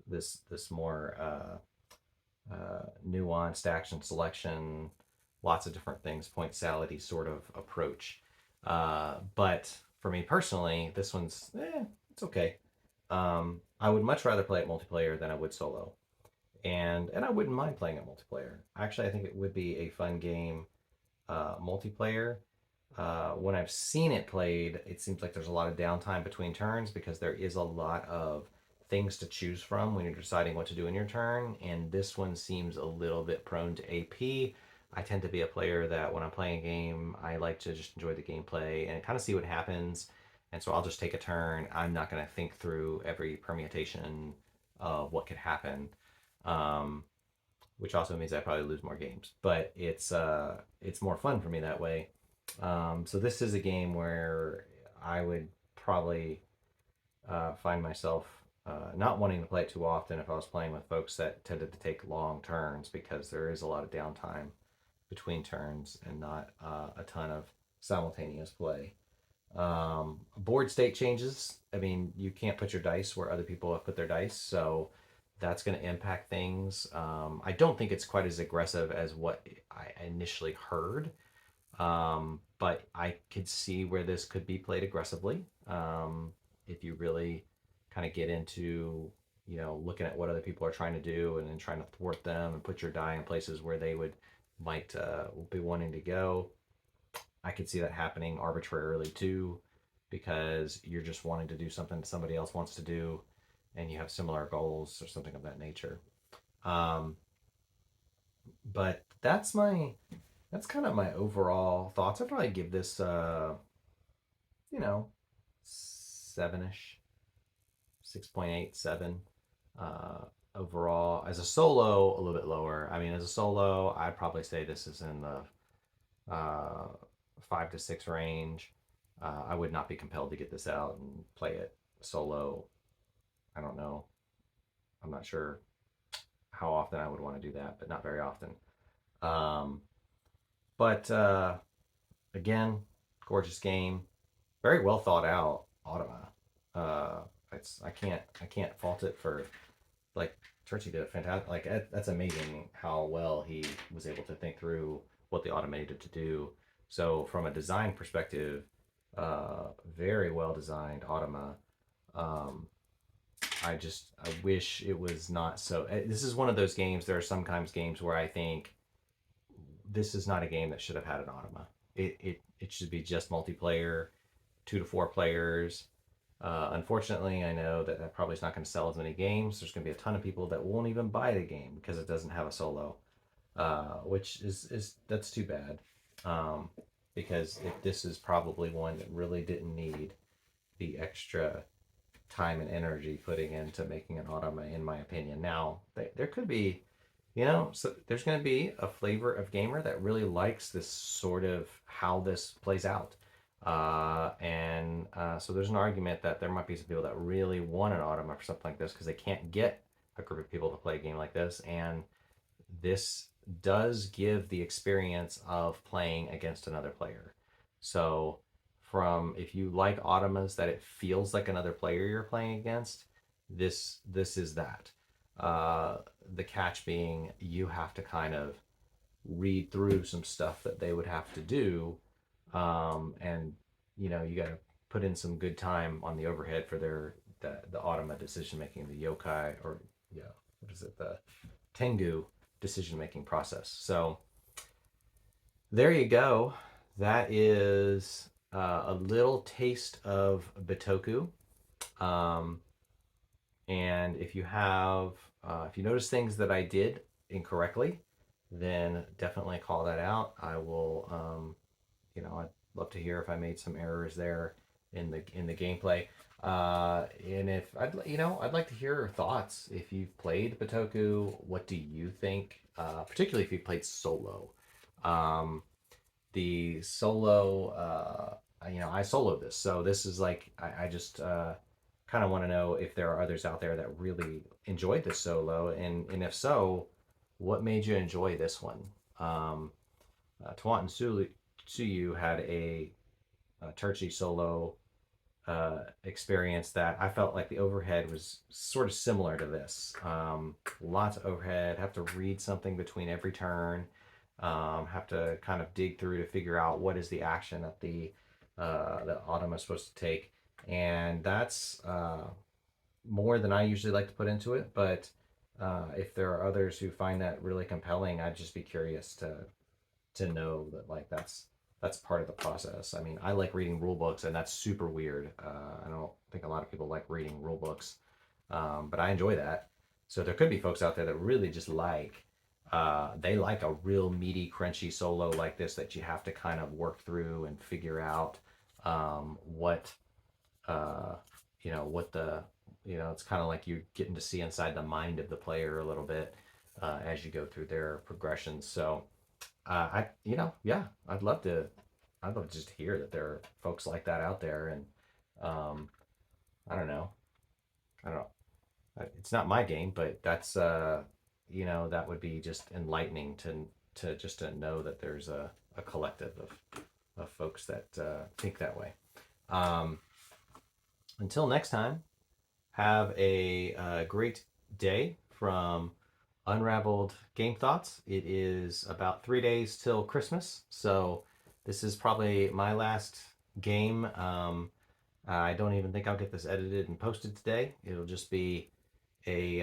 S1: this more nuanced action selection, lots of different things, point salady sort of approach. But for me personally, this one's it's okay. I would much rather play it multiplayer than I would solo, and I wouldn't mind playing it multiplayer. Actually, I think it would be a fun game multiplayer. When I've seen it played, it seems like there's a lot of downtime between turns because there is a lot of things to choose from when you're deciding what to do in your turn. And this one seems a little bit prone to AP. I tend to be a player that when I'm playing a game, I like to just enjoy the gameplay and kind of see what happens. And so I'll just take a turn. I'm not going to think through every permutation of what could happen. Um, which also means I probably lose more games. But it's more fun for me that way. So this is a game where I would probably find myself not wanting to play it too often if I was playing with folks that tended to take long turns because there is a lot of downtime between turns and not a ton of simultaneous play. Board state changes. I mean, you can't put your dice where other people have put their dice, so that's going to impact things. I don't think it's quite as aggressive as what I initially heard, but I could see where this could be played aggressively if you really kind of get into looking at what other people are trying to do and then trying to thwart them and put your die in places where they might be wanting to go. I could see that happening arbitrarily too, because you're just wanting to do something somebody else wants to do, and you have similar goals or something of that nature. Um, but that's kind of my overall thoughts. I'd probably give this you know 7ish, 6.8, 7. Overall, as a solo, a little bit lower. I mean, as a solo, I'd probably say this is in the 5 to 6 range. I would not be compelled to get this out and play it solo. I don't know. I'm not sure how often I would want to do that, but not very often. Um, but again, gorgeous game, very well thought out. Automa. It's I can't fault it for like Turchi did a fantastic. Like that's amazing how well he was able to think through what they automated to do. So from a design perspective, very well designed Automa. Um, I wish it was not so. This is one of those games. There are sometimes games where I think this is not a game that should have had an Automa. It should be just multiplayer, 2 to 4 players. Unfortunately, I know that probably is not going to sell as many games. There's going to be a ton of people that won't even buy the game because it doesn't have a solo, which is that's too bad. Um, because this is probably one that really didn't need the extra time and energy putting into making an Automa, in my opinion. Now, there could be, so there's going to be a flavor of gamer that really likes this sort of how this plays out. And so there's an argument that there might be some people that really want an Automa for something like this because they can't get a group of people to play a game like this. And this does give the experience of playing against another player. So from if you like Automas that it feels like another player you're playing against, this is that. Uh, the catch being you have to kind of read through some stuff that they would have to do, and you got to put in some good time on the overhead for the Automa decision making, the yokai, or yeah, what is it, the Tengu decision making process. So there you go. That is a little taste of Bitoku. Um, and if you notice things that I did incorrectly, then definitely call that out. I will, I'd love to hear if I made some errors there in the gameplay. And if I'd like to hear your thoughts. If you've played Bitoku, what do you think? Particularly if you played solo. Um, the solo, I soloed this, so this is like I just kind of want to know if there are others out there that really enjoyed this solo, and if so, what made you enjoy this one? Um, Tawant and Suyu had a Turchi solo experience that I felt like the overhead was sort of similar to this. Lots of overhead, have to read something between every turn, have to kind of dig through to figure out what is the action that the Autumn is supposed to take. And that's more than I usually like to put into it. But if there are others who find that really compelling, I'd just be curious to know that like that's part of the process. I mean, I like reading rule books, and that's super weird. I don't think a lot of people like reading rule books, but I enjoy that. So there could be folks out there that really just they like a real meaty, crunchy solo like this that you have to kind of work through and figure out what uh, what the it's kind of like you're getting to see inside the mind of the player a little bit as you go through their progressions. So yeah, I'd love to just hear that there are folks like that out there, and um, I don't know, I don't know. It's not my game, but that's that would be just enlightening to just to know that there's a collective of folks that think that way. Um, until next time, have a great day from Unraveled Game Thoughts. It is about 3 days till Christmas, so this is probably my last game. I don't even think I'll get this edited and posted today. It'll just be it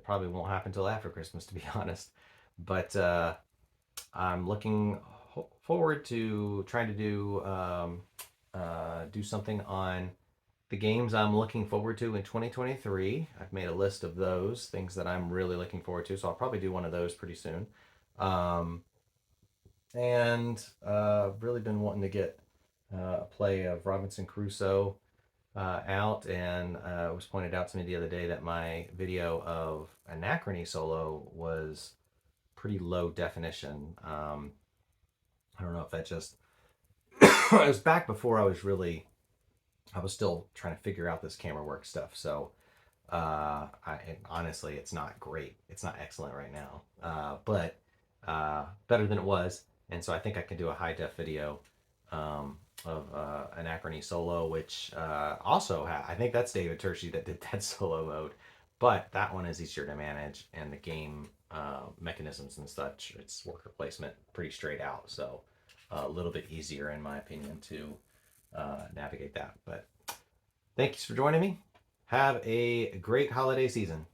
S1: probably won't happen till after Christmas, to be honest. But I'm looking forward to trying to do something on the games I'm looking forward to in 2023. I've made a list of those things that I'm really looking forward to, so I'll probably do one of those pretty soon. And really been wanting to get a play of Robinson Crusoe out, and it was pointed out to me the other day that my video of Anachrony solo was pretty low definition. I don't know if that just it was back before I was still trying to figure out this camera work stuff. So honestly, it's not great. It's not excellent right now, but better than it was. And so I think I can do a high def video of Anachrony solo, which I think that's David Turchi that did that solo mode. But that one is easier to manage, and the game mechanisms and such, its worker placement, pretty straight out. So a little bit easier, in my opinion, to navigate that. But thanks for joining me. Have a great holiday season.